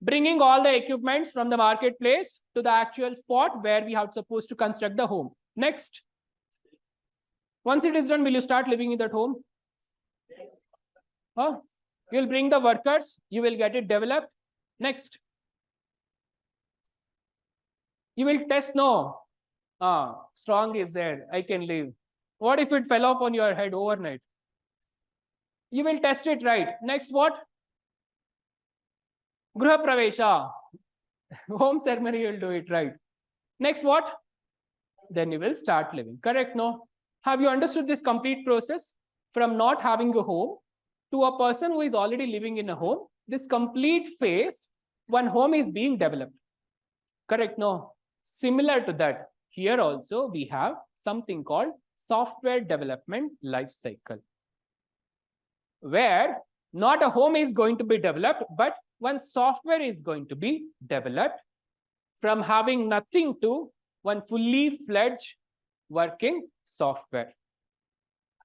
bringing all the equipments from the marketplace to the actual spot where we have supposed to construct the home. Next, once it is done, will you start living in that home? You'll bring the workers, you will get it developed. Next, you will test. No, strong is there, I can live. What if it fell off on your head overnight? You will test it, right? Next, what? Gruha Pravesha. Home ceremony, you will do it, right? Next, what? Then you will start living, correct? No? Have you understood this complete process? From not having a home to a person who is already living in a home, this complete phase, one home is being developed, correct? No? Similar to that, here also we have something called software development life cycle, where not a home is going to be developed, but one software is going to be developed from having nothing to one fully fledged working software.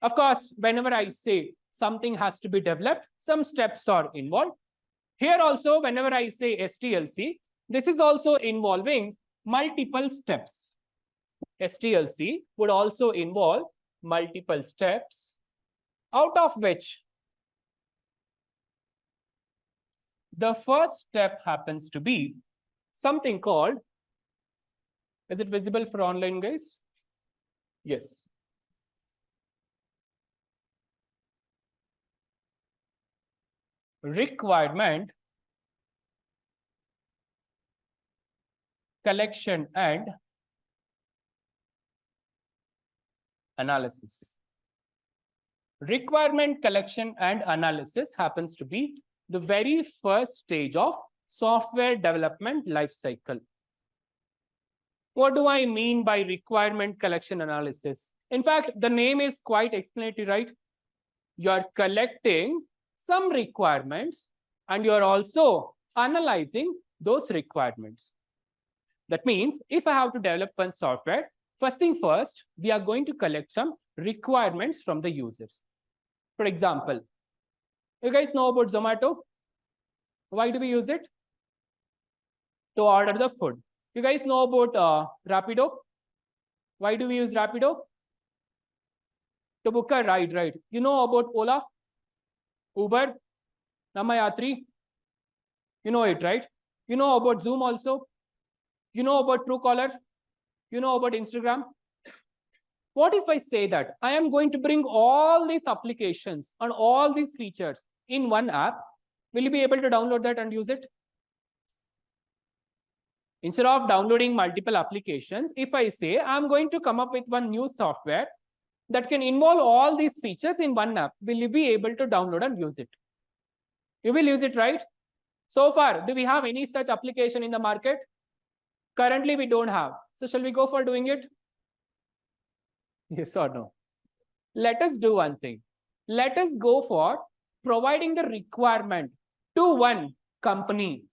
Of course, whenever I say something has to be developed, some steps are involved. Here also, whenever I say STLC, this is also involving multiple steps. STLC would also involve multiple steps, out of which the first step happens to be something called, is it visible for online, guys? Yes. Requirement collection and analysis. Requirement collection and analysis happens to be the very first stage of software development life cycle. What do I mean by requirement collection analysis? In fact, the name is quite explanatory, right? You're collecting some requirements and you're also analyzing those requirements. That means if I have to develop one software, First thing first, we are going to collect some requirements from the users. For example, you guys know about Zomato? Why do we use it? To order the food. You guys know about Rapido? Why do we use Rapido? To book a ride, right? You know about Ola, Uber, Namayatri? You know it, right? You know about Zoom also? You know about Truecaller? You know about Instagram? What if I say that I am going to bring all these applications and all these features in one app? Will you be able to download that and use it? Instead of downloading multiple applications, if I say I'm going to come up with one new software that can involve all these features in one app, will you be able to download and use it? You will use it, right? So far, do we have any such application in the market? Currently, we don't have. So shall we go for doing it? Yes or no? Let us do one thing. Let us go for providing the requirement to one company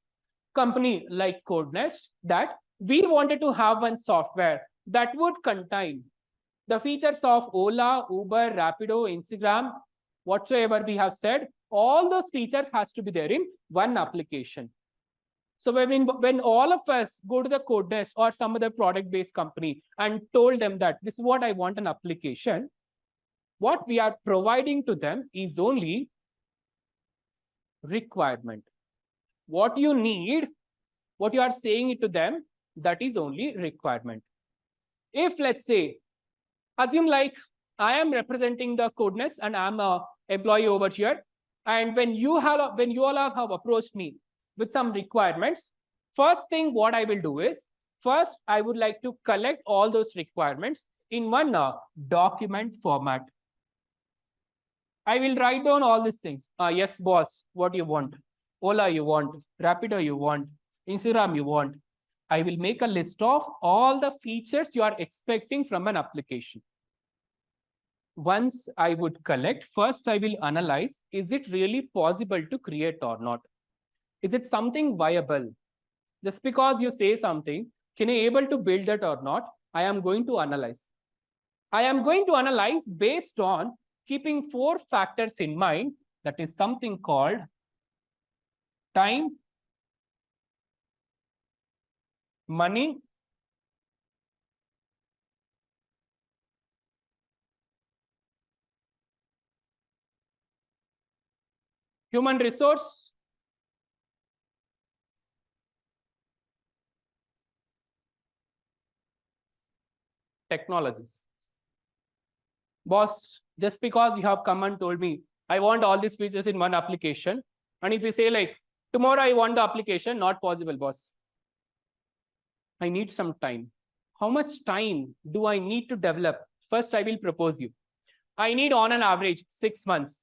like KodNest, that we wanted to have one software that would contain the features of Ola, Uber, Rapido, Instagram, whatsoever we have said. All those features has to be there in one application. So when all of us go to the KodNest or some other product-based company and told them that this is what I want an application, what we are providing to them is only requirement. What you need, what you are saying it to them, that is only requirement. If let's say, assume like I am representing the KodNest and I'm an employee over here, and when you all have approached me with some requirements, first thing what I will do is, first I would like to collect all those requirements in one document format. I will write down all these things. Yes, boss, what you want? Ola you want, Rapido you want, Instagram you want. I will make a list of all the features you are expecting from an application. Once I would collect, first I will analyze, is it really possible to create or not? Is it something viable? Just because you say something, can you able to build that or not? I am going to analyze. I am going to analyze based on keeping 4 factors in mind. That is something called time, money, human resource, technologies. Boss, just because you have come and told me, I want all these features in one application, and if you say like, tomorrow I want the application, not possible, boss. I need some time. How much time do I need to develop? First, I will propose you. I need on an average 6 months.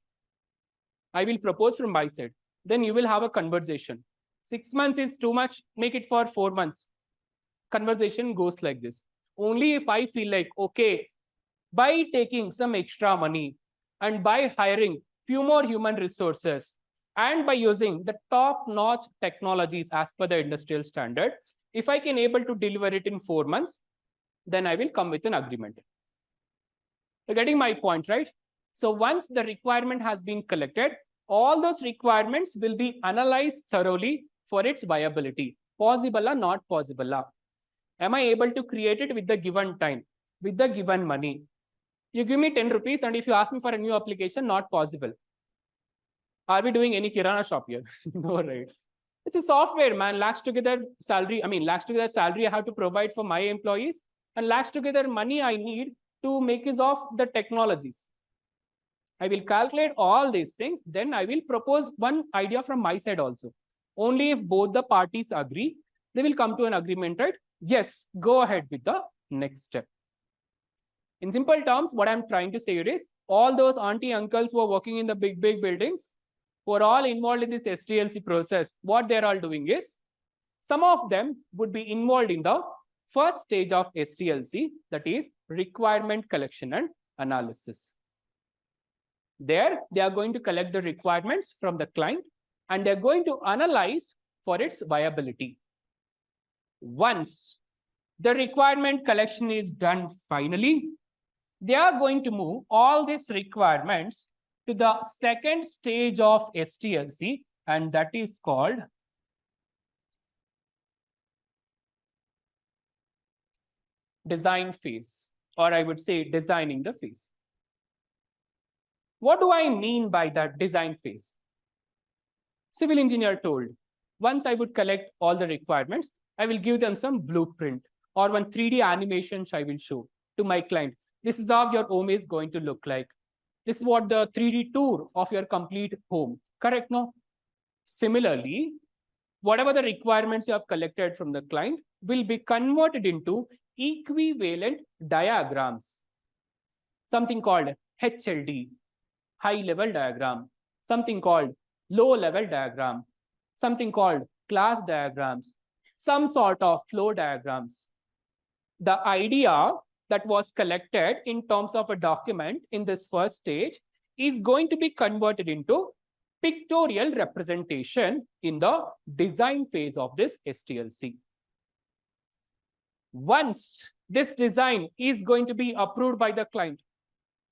I will propose from my side. Then you will have a conversation. 6 months is too much, make it for 4 months. Conversation goes like this. Only if I feel like, okay, by taking some extra money and by hiring few more human resources and by using the top-notch technologies as per the industrial standard, if I can able to deliver it in 4 months, then I will come with an agreement. You're getting my point, right? So once the requirement has been collected, all those requirements will be analyzed thoroughly for its viability. Possible or not possible. Am I able to create it with the given time, with the given money? You give me 10 rupees and if you ask me for a new application, not possible. Are we doing any Kirana shop here? No, right? It's a software, man. Lakhs together salary I have to provide for my employees, and lakhs together money I need to make use of the technologies. I will calculate all these things. Then I will propose one idea from my side also. Only if both the parties agree, they will come to an agreement, right? Yes, go ahead with the next step. In simple terms, what I'm trying to say is, all those auntie uncles who are working in the big buildings, who are all involved in this SDLC process, what they're all doing is, some of them would be involved in the first stage of SDLC, that is requirement collection and analysis. There, they are going to collect the requirements from the client and they're going to analyze for its viability. Once the requirement collection is done finally. They are going to move all these requirements to the second stage of STLC, and that is called design phase, or I would say designing the phase. What do I mean by that design phase? Civil engineer told, once I would collect all the requirements, I will give them some blueprint or one 3D animations I will show to my client. This is how your home is going to look like. This is what the 3D tour of your complete home. Correct, no? Similarly, whatever the requirements you have collected from the client will be converted into equivalent diagrams. Something called HLD, high level diagram. Something called low level diagram. Something called class diagrams. Some sort of flow diagrams. The idea that was collected in terms of a document in this first stage is going to be converted into pictorial representation in the design phase of this STLC. Once this design is going to be approved by the client,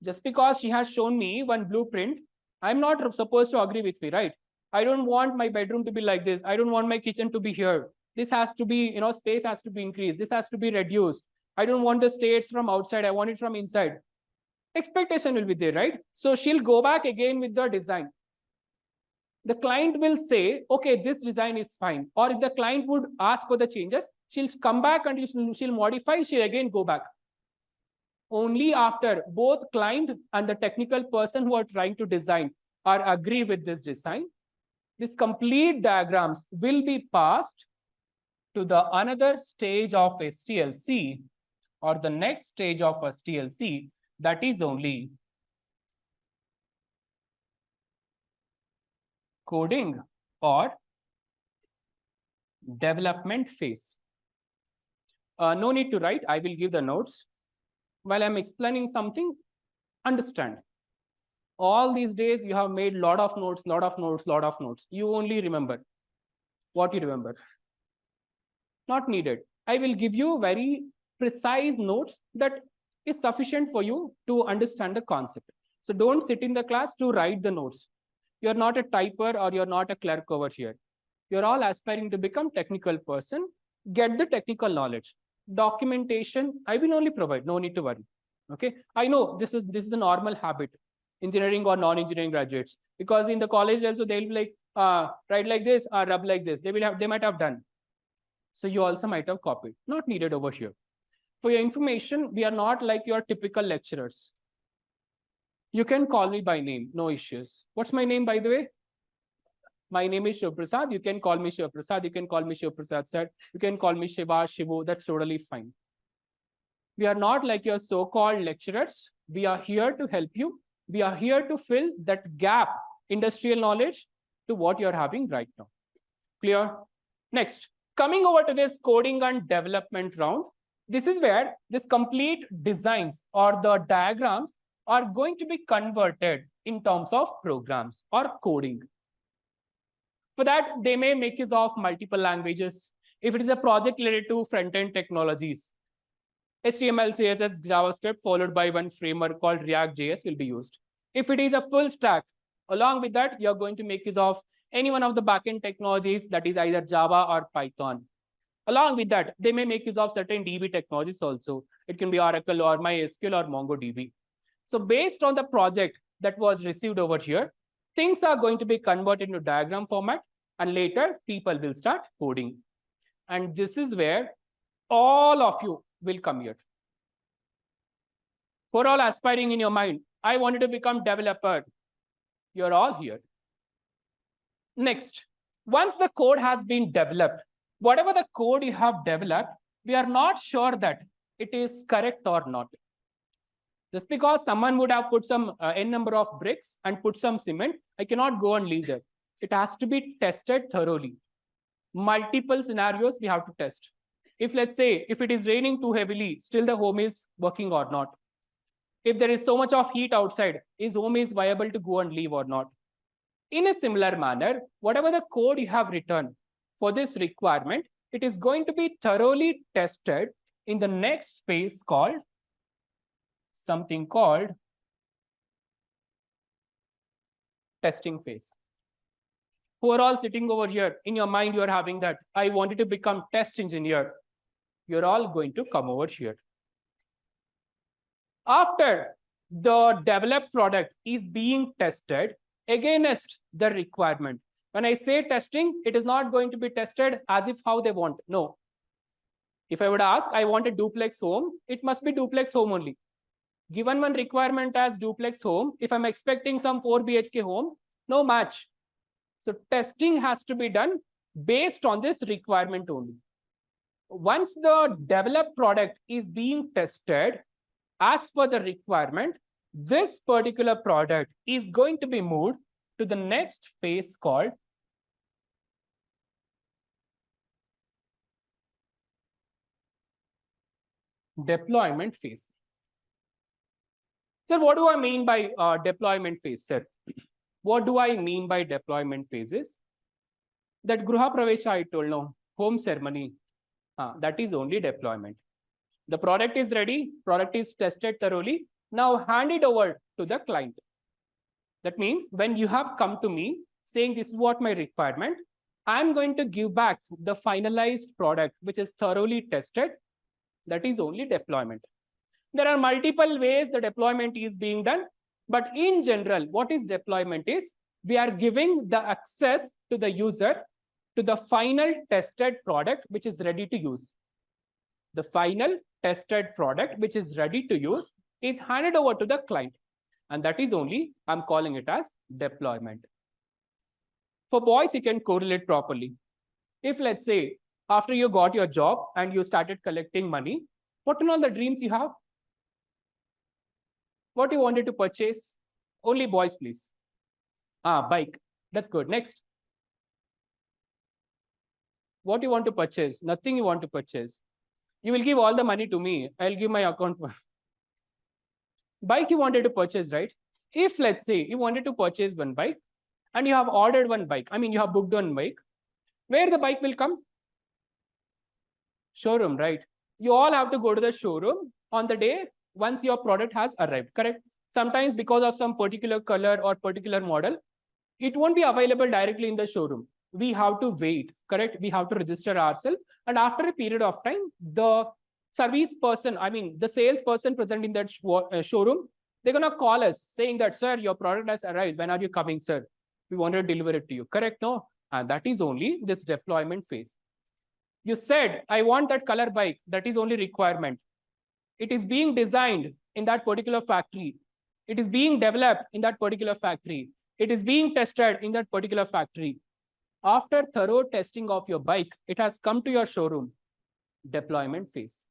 just because she has shown me one blueprint, I'm not supposed to agree with me, right? I don't want my bedroom to be like this. I don't want my kitchen to be here. This has to be, space has to be increased. This has to be reduced. I don't want the stairs from outside. I want it from inside. Expectation will be there, right? So she'll go back again with the design. The client will say, okay, this design is fine. Or if the client would ask for the changes, she'll come back and she'll modify, she'll again go back. Only after both client and the technical person who are trying to design are agree with this design, this complete diagrams will be passed to the another stage of STLC, or the next stage of STLC, that is only coding or development phase. No need to write, I will give the notes. While I'm explaining something, understand. All these days you have made lot of notes. You only remember what you remember. Not needed. I will give you very precise notes that is sufficient for you to understand the concept. So don't sit in the class to write the notes. You're not a typer or you're not a clerk over here. You're all aspiring to become technical person. Get the technical knowledge. Documentation, I will only provide. No need to worry. Okay. I know this is a normal habit, engineering or non-engineering graduates, because in the college also they'll be like, write like this or rub like this. They might have done. So you also might have copied. Not needed over here. For your information, we are not like your typical lecturers. You can call me by name, no issues. What's my name, by the way? My name is Shiv Prasad. You can call me Shiv Prasad. You can call me Shiv Prasad sir. You can call me Shiva, Shivu. That's totally fine. We are not like your so-called lecturers. We are here to help you. We are here to fill that gap, industrial knowledge, to what you're having right now. Clear? Next, coming over to this coding and development round, this is where this complete designs or the diagrams are going to be converted in terms of programs or coding. For that, they may make use of multiple languages. If it is a project related to front-end technologies, HTML, CSS, JavaScript, followed by one framework called React.js will be used. If it is a full stack, along with that, you're going to make use of any one of the backend technologies, that is either Java or Python. Along with that, they may make use of certain DB technologies also. It can be Oracle or MySQL or MongoDB. So based on the project that was received over here, things are going to be converted into diagram format, and later people will start coding. And this is where all of you will come here. For all aspiring in your mind, I wanted to become developer. You're all here. Next, once the code has been developed, whatever the code you have developed, we are not sure that it is correct or not. Just because someone would have put some n number of bricks and put some cement, I cannot go and leave that. It has to be tested thoroughly. Multiple scenarios we have to test. If let's say, if it is raining too heavily, still the home is working or not. If there is so much of heat outside, is home is viable to go and leave or not? In a similar manner, whatever the code you have written for this requirement, it is going to be thoroughly tested in the next phase called something called testing phase. Who are all sitting over here? In your mind, you are having that, I wanted to become test engineer. You're all going to come over here. After the developed product is being tested against the requirement. When I say testing, it is not going to be tested as if how they want. No. If I would ask, I want a duplex home, it must be duplex home only. Given one requirement as duplex home, if I'm expecting some 4 BHK home, no match. So testing has to be done based on this requirement only. Once the developed product is being tested as per the requirement, this particular product is going to be moved to the next phase called deployment phase. Sir, what do I mean by deployment phase, sir? What do I mean by deployment phases? That Gruha Pravesha I told, no, home ceremony, that is only deployment. The product is ready, product is tested thoroughly, now hand it over to the client. That means when you have come to me saying this is what my requirement, I'm going to give back the finalized product which is thoroughly tested. That is only deployment. There are multiple ways the deployment is being done, but in general, what is deployment is we are giving the access to the user to the final tested product which is ready to use. The final tested product which is ready to use is handed over to the client. And that is only, I'm calling it as deployment. For boys, you can correlate properly. If let's say, after you got your job and you started collecting money, what are all the dreams you have? What you wanted to purchase? Only boys, please. Bike. That's good. Next. What you want to purchase? Nothing you want to purchase. You will give all the money to me. I'll give my account. Bike you wanted to purchase, right? If let's say you wanted to purchase one bike and you have ordered one bike, I mean you have booked one bike, where the bike will come? Showroom, right? You all have to go to the showroom on the day once your product has arrived, correct? Sometimes because of some particular color or particular model, it won't be available directly in the showroom. We have to wait, correct? We have to register ourselves. And after a period of time, the service person, I mean, the salesperson present in that showroom, they're going to call us saying that, sir, your product has arrived. When are you coming, sir? We want to deliver it to you, correct? No? And that is only this deployment phase. You said, I want that color bike. That is only requirement. It is being designed in that particular factory. It is being developed in that particular factory. It is being tested in that particular factory. After thorough testing of your bike, it has come to your showroom. Deployment phase.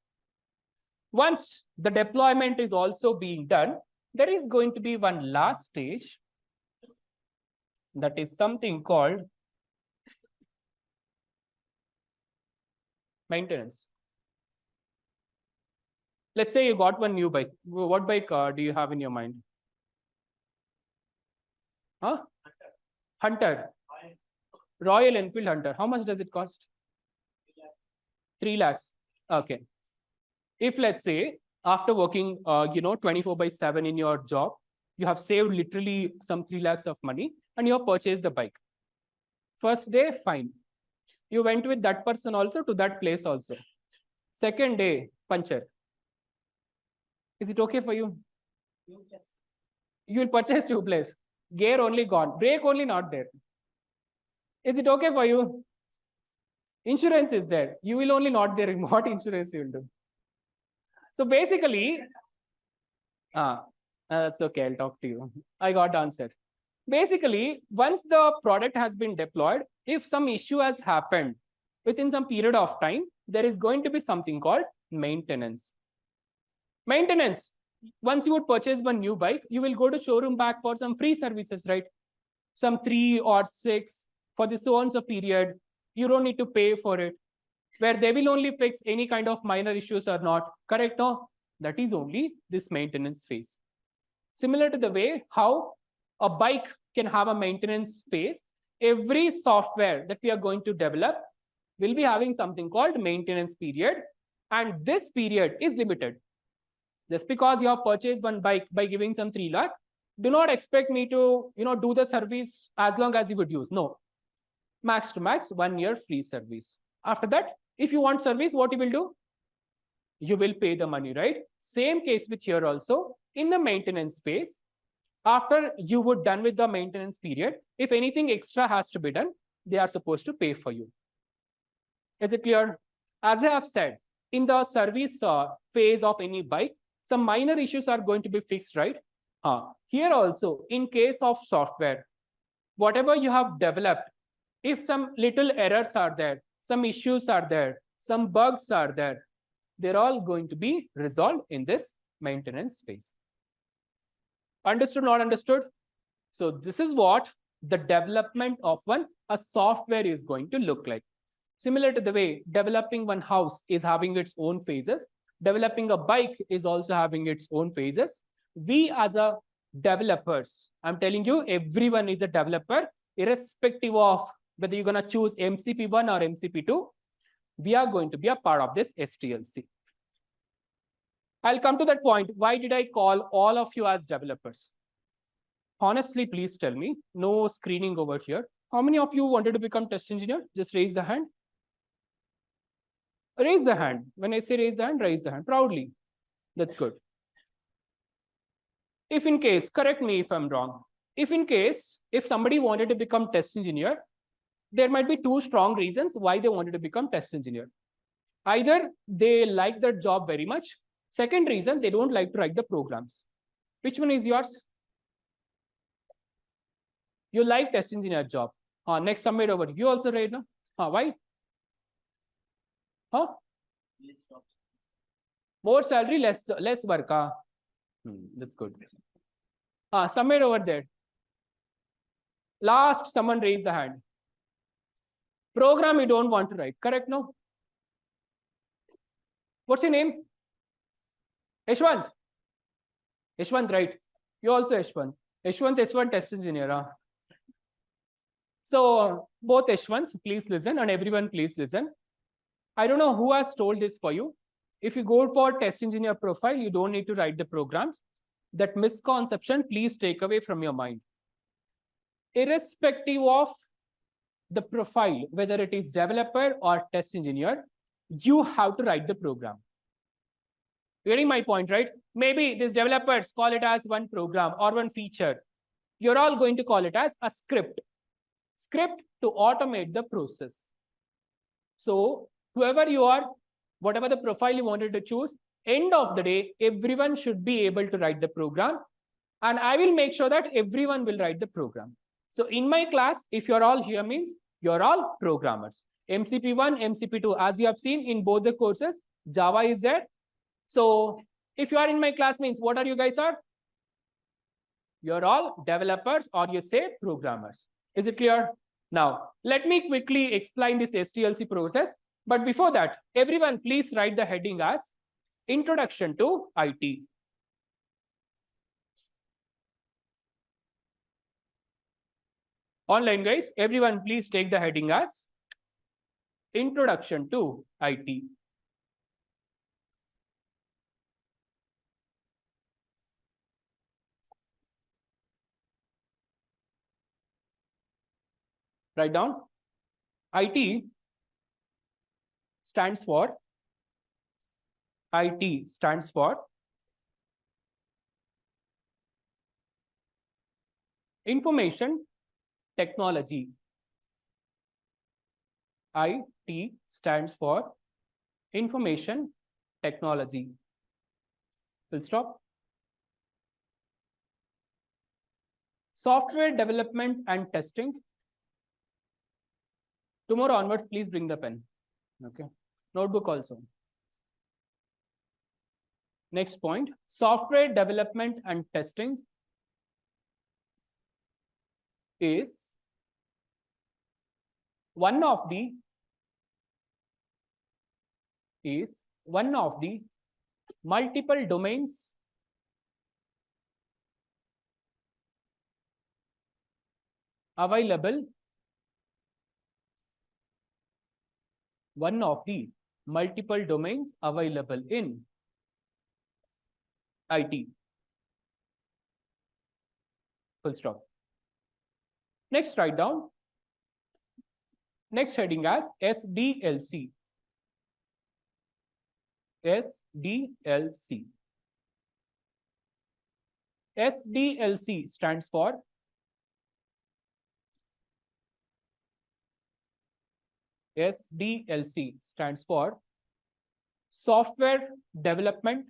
Once the deployment is also being done, there is going to be one last stage. That is something called maintenance. Let's say you got one new bike. What bike do you have in your mind? Hunter. Royal Enfield Hunter. How much does it cost? 3 lakhs. Okay. If let's say after working, 24/7 in your job, you have saved literally some 3 lakhs of money and you have purchased the bike. First day, fine. You went with that person also to that place also. Second day, puncture. Is it okay for you? You will purchase tubeless. Gear only gone. Brake only not there. Is it okay for you? Insurance is there. You will only not there. What insurance you will do? So basically, that's okay. I'll talk to you. I got the answer. Basically, once the product has been deployed, if some issue has happened within some period of time, there is going to be something called maintenance. Maintenance. Once you would purchase one new bike, you will go to showroom back for some free services, right? Some 3 or 6 for the so and so period. You don't need to pay for it. Where they will only fix any kind of minor issues or not. Correct? No? That is only this maintenance phase. Similar to the way how a bike can have a maintenance phase, every software that we are going to develop will be having something called maintenance period. and this period is limited. Just because you have purchased one bike by giving some 3 lakh, do not expect me to do the service as long as you would use. No, max to max 1 year free service. After that, if you want service, what you will do? You will pay the money, right? Same case with here also. In the maintenance phase, after you were done with the maintenance period, if anything extra has to be done, they are supposed to pay for you. Is it clear? As I have said, in the service phase of any bike, some minor issues are going to be fixed, right? Here also, in case of software, whatever you have developed, if some little errors are there, some issues are there, some bugs are there, they're all going to be resolved in this maintenance phase. Understood, not understood? So this is what the development of a software is going to look like. Similar to the way developing one house is having its own phases, developing a bike is also having its own phases. We as a developers, I'm telling you, everyone is a developer, irrespective of whether you're going to choose MCP1 or MCP2, we are going to be a part of this STLC. I'll come to that point. Why did I call all of you as developers? Honestly, please tell me, no screening over here. How many of you wanted to become test engineer? Just raise the hand. Raise the hand. When I say raise the hand proudly. That's good. If in case, correct me if I'm wrong. If in case, if somebody wanted to become test engineer, there might be 2 strong reasons why they wanted to become test engineer. Either they like their job very much. Second reason, they don't like to write the programs. Which one is yours? You like test engineer job. Next submit over. You also write, no? Why? More salary, less work. That's good. Submit over there. Last, someone raised the hand. Program you don't want to write, correct? No? What's your name? Yashwant. Yashwant, right? You also Yashwant. Yashwant is one test engineer. So both Yashwants, please listen, and everyone please listen. I don't know who has told this for you. If you go for test engineer profile, you don't need to write the programs. That misconception, please take away from your mind. Irrespective of the profile, whether it is developer or test engineer, you have to write the program. Getting my point, right? Maybe these developers call it as one program or one feature. You're all going to call it as a script. Script to automate the process. So whoever you are, whatever the profile you wanted to choose, end of the day, everyone should be able to write the program. And I will make sure that everyone will write the program. So in my class, if you're all here, means you're all programmers. MCP1, MCP2, as you have seen in both the courses, Java is there. So if you are in my class, means what are you guys are? You're all developers, or you say programmers. Is it clear? Now, let me quickly explain this STLC process. But before that, everyone please write the heading as Introduction to IT. Online guys, everyone please take the heading as Introduction to IT. Write down. IT stands for Information Technology. IT stands for Information Technology. Full stop. Software development and testing. Tomorrow onwards, please bring the pen. Okay. Notebook also. Next point, software development and testing is one of the multiple domains available multiple domains available in IT. Full stop. Next, write down. Next heading as SDLC. SDLC. SDLC stands for software development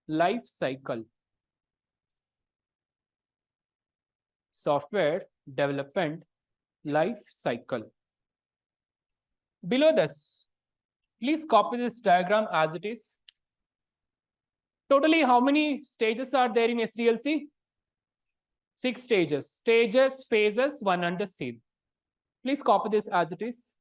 life cycle. Software development life cycle. Below this, please copy this diagram as it is. Totally, how many stages are there in SDLC? 6 stages. Stages, phases, one and the same. Please copy this as it is.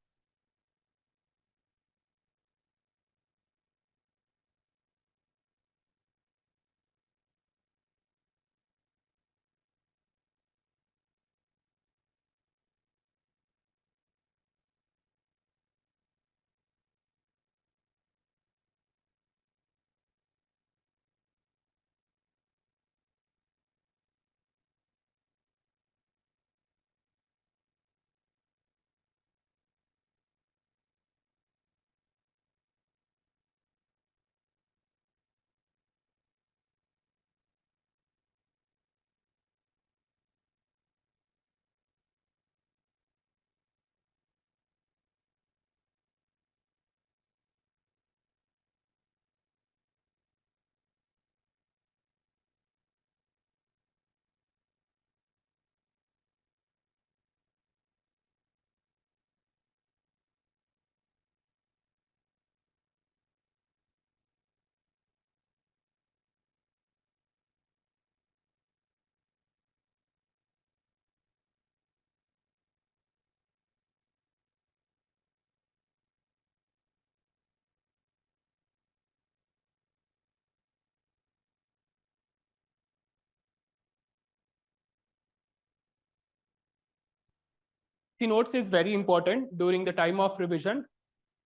The notes is very important during the time of revision.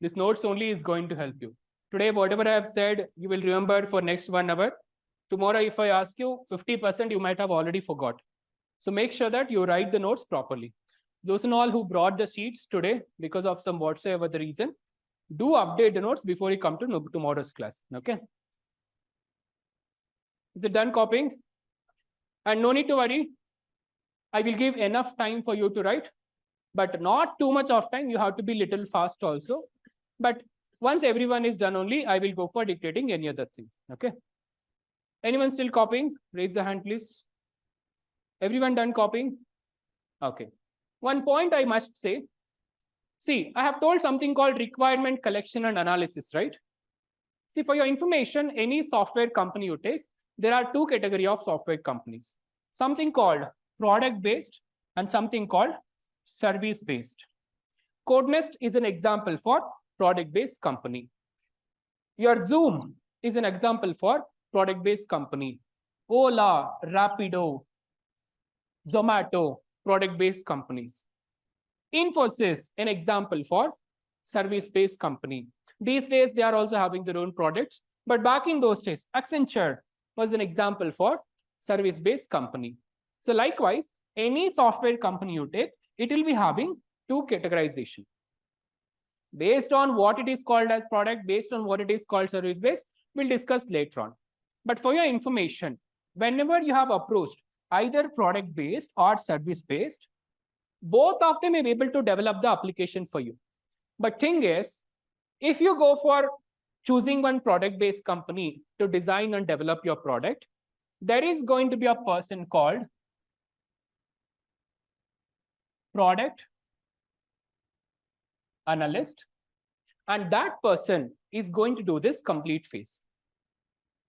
This notes only is going to help you. Today, whatever I have said, you will remember for next 1 hour. Tomorrow, if I ask you, 50% you might have already forgot. So make sure that you write the notes properly. Those and all who brought the sheets today, because of some whatsoever the reason, do update the notes before you come to tomorrow's class. Okay. Is it done copying? And no need to worry. I will give enough time for you to write, but not too much of time. You have to be little fast also. But once everyone is done only, I will go for dictating any other thing. Okay. Anyone still copying? Raise the hand, please. Everyone done copying? Okay. One point I must say. See, I have told something called requirement collection and analysis, right? See, for your information, any software company you take, there are 2 categories of software companies. Something called product-based and something called service-based. KodNest is an example for product-based company. Your Zoom is an example for product-based company. Ola, Rapido, Zomato, product-based companies. Infosys, an example for service-based company. These days, they are also having their own products. But back in those days, Accenture was an example for service-based company. So likewise, any software company you take, it will be having 2 categorization. Based on what it is called as product, based on what it is called service-based, we'll discuss later on. But for your information, whenever you have approached either product-based or service-based, both of them may be able to develop the application for you. But thing is, if you go for choosing one product-based company to design and develop your product, there is going to be a person called product analyst, and that person is going to do this complete phase.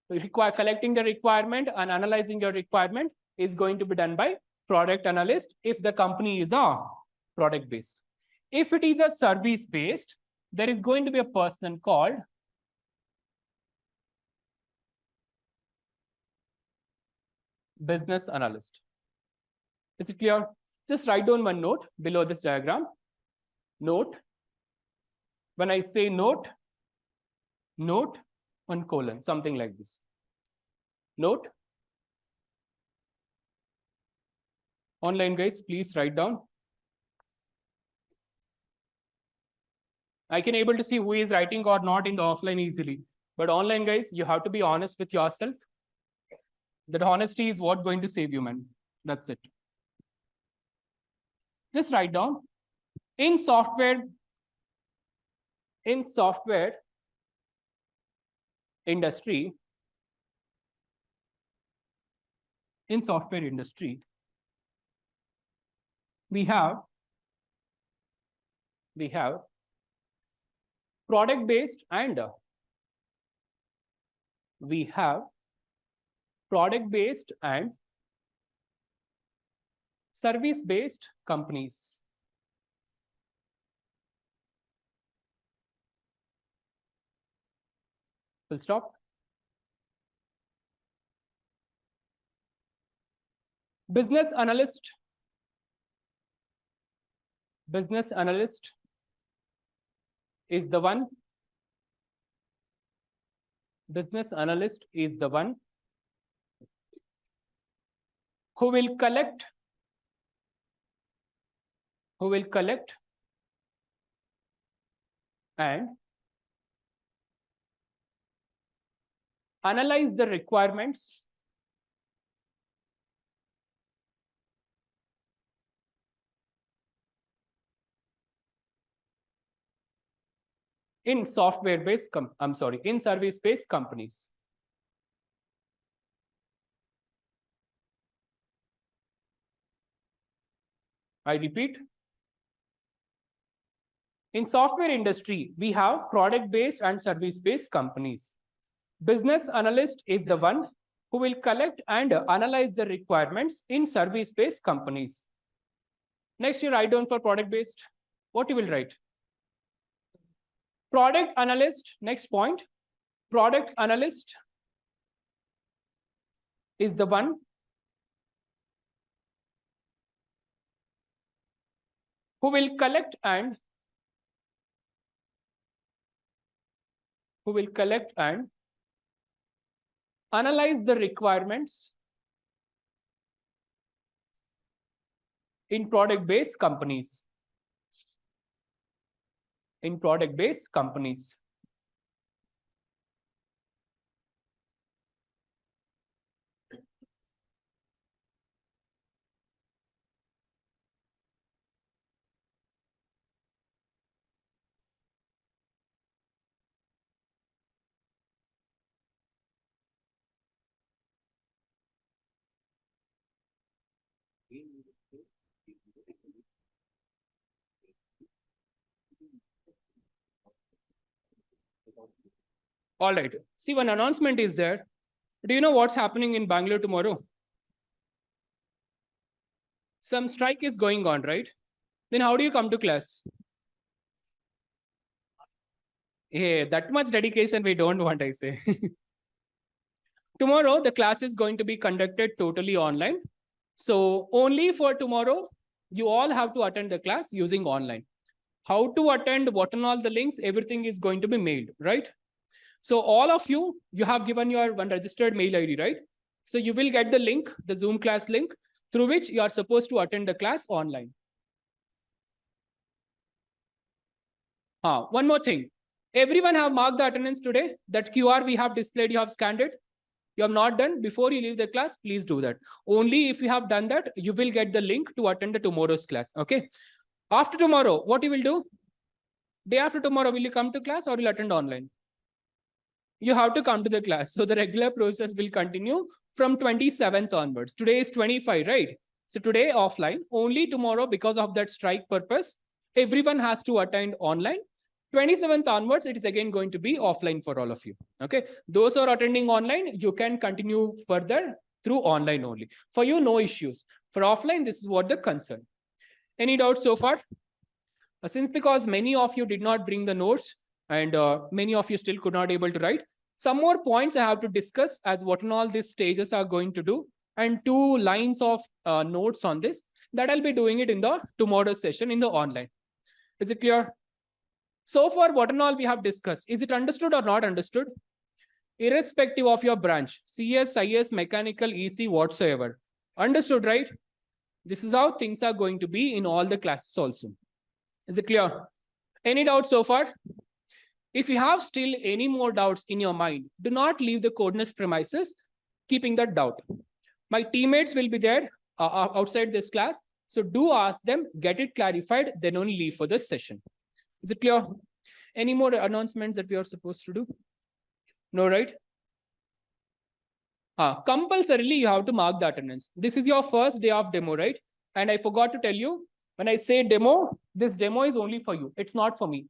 Collecting the requirement and analyzing your requirement is going to be done by product analyst if the company is a product based. If it is a service based, there is going to be a person called business analyst. Is it clear? Just write down one note below this diagram. Note. When I say note, note, one colon, something like this. Note. Online guys, please write down. I can able to see who is writing or not in the offline easily. But online guys, you have to be honest with yourself. That honesty is what going to save you, man. That's it. Just write down. In software industry, we have product based and service based companies. Full stop. Business analyst is the one who will collect and analyze the requirements in service-based companies. I repeat. In software industry, we have product-based and service-based companies. Business analyst is the one who will collect and analyze the requirements in service-based companies. Next, you write down for product-based. What you will write? Product analyst, next point. Product analyst is the one who will collect and analyze the requirements in product-based companies. All right. See, one announcement is there. Do you know what's happening in Bangalore tomorrow? Some strike is going on, right? Then how do you come to class? Hey, that much dedication we don't want, I say. Tomorrow, the class is going to be conducted totally online. So only for tomorrow, you all have to attend the class using online. How to attend, what and all the links, everything is going to be mailed, right? So all of you, you have given your one registered mail ID, right? So you will get the link, the Zoom class link, through which you are supposed to attend the class online. One more thing. Everyone have marked the attendance today. That QR we have displayed, you have scanned it. You have not done, before you leave the class, please do that. Only if you have done that, you will get the link to attend the tomorrow's class, okay? After tomorrow, what you will do? Day after tomorrow, will you come to class or will you attend online? You have to come to the class. So the regular process will continue from 27th onwards. Today is 25, right? So today offline, only tomorrow because of that strike purpose, everyone has to attend online. 27th onwards, it is again going to be offline for all of you. Okay. Those who are attending online, you can continue further through online only. For you, no issues. For offline, this is what the concern. Any doubts so far? Since because many of you did not bring the notes and many of you still could not able to write, some more points I have to discuss as what and all these stages are going to do, and 2 lines of notes on this. that I'll be doing it in the tomorrow's session in the online. Is it clear? So far, what and all we have discussed, is it understood or not understood? Irrespective of your branch, CS, IS, mechanical, EC, whatsoever. Understood, right? This is how things are going to be in all the classes also. Is it clear? Any doubts so far? If you have still any more doubts in your mind, do not leave the KodNest premises keeping that doubt. My teammates will be there outside this class. So do ask them, get it clarified, then only leave for this session. Is it clear? Any more announcements that we are supposed to do? No, right? Compulsorily, you have to mark the attendance. This is your first day of demo, right? And I forgot to tell you, when I say demo, this demo is only for you. It's not for me.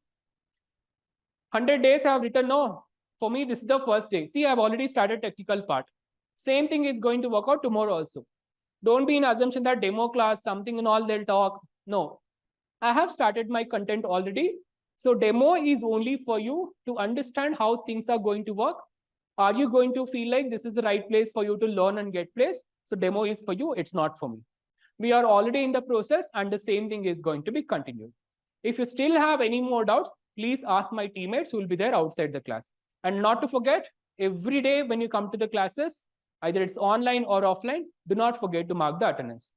100 days I have written, no, for me, this is the first day. See, I've already started technical part. Same thing is going to work out tomorrow also. Don't be in assumption that demo class, something and all they'll talk. No, I have started my content already. So demo is only for you to understand how things are going to work. Are you going to feel like this is the right place for you to learn and get placed? So demo is for you, it's not for me. We are already in the process and the same thing is going to be continued. If you still have any more doubts, please ask my teammates who will be there outside the class. And not to forget, every day when you come to the classes, either it's online or offline, do not forget to mark the attendance.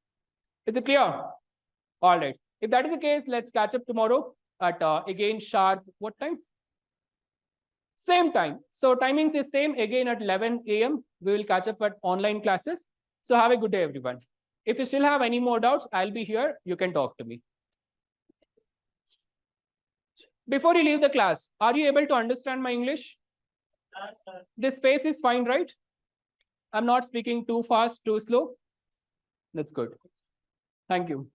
Is it clear? All right. If that is the case, let's catch up tomorrow at again sharp, what time? Same time. So timings is same again at 11 a.m. We will catch up at online classes. So have a good day, everyone. If you still have any more doubts, I'll be here. You can talk to me. Before you leave the class, are you able to understand my English? This space is fine, right? I'm not speaking too fast, too slow. That's good. Thank you.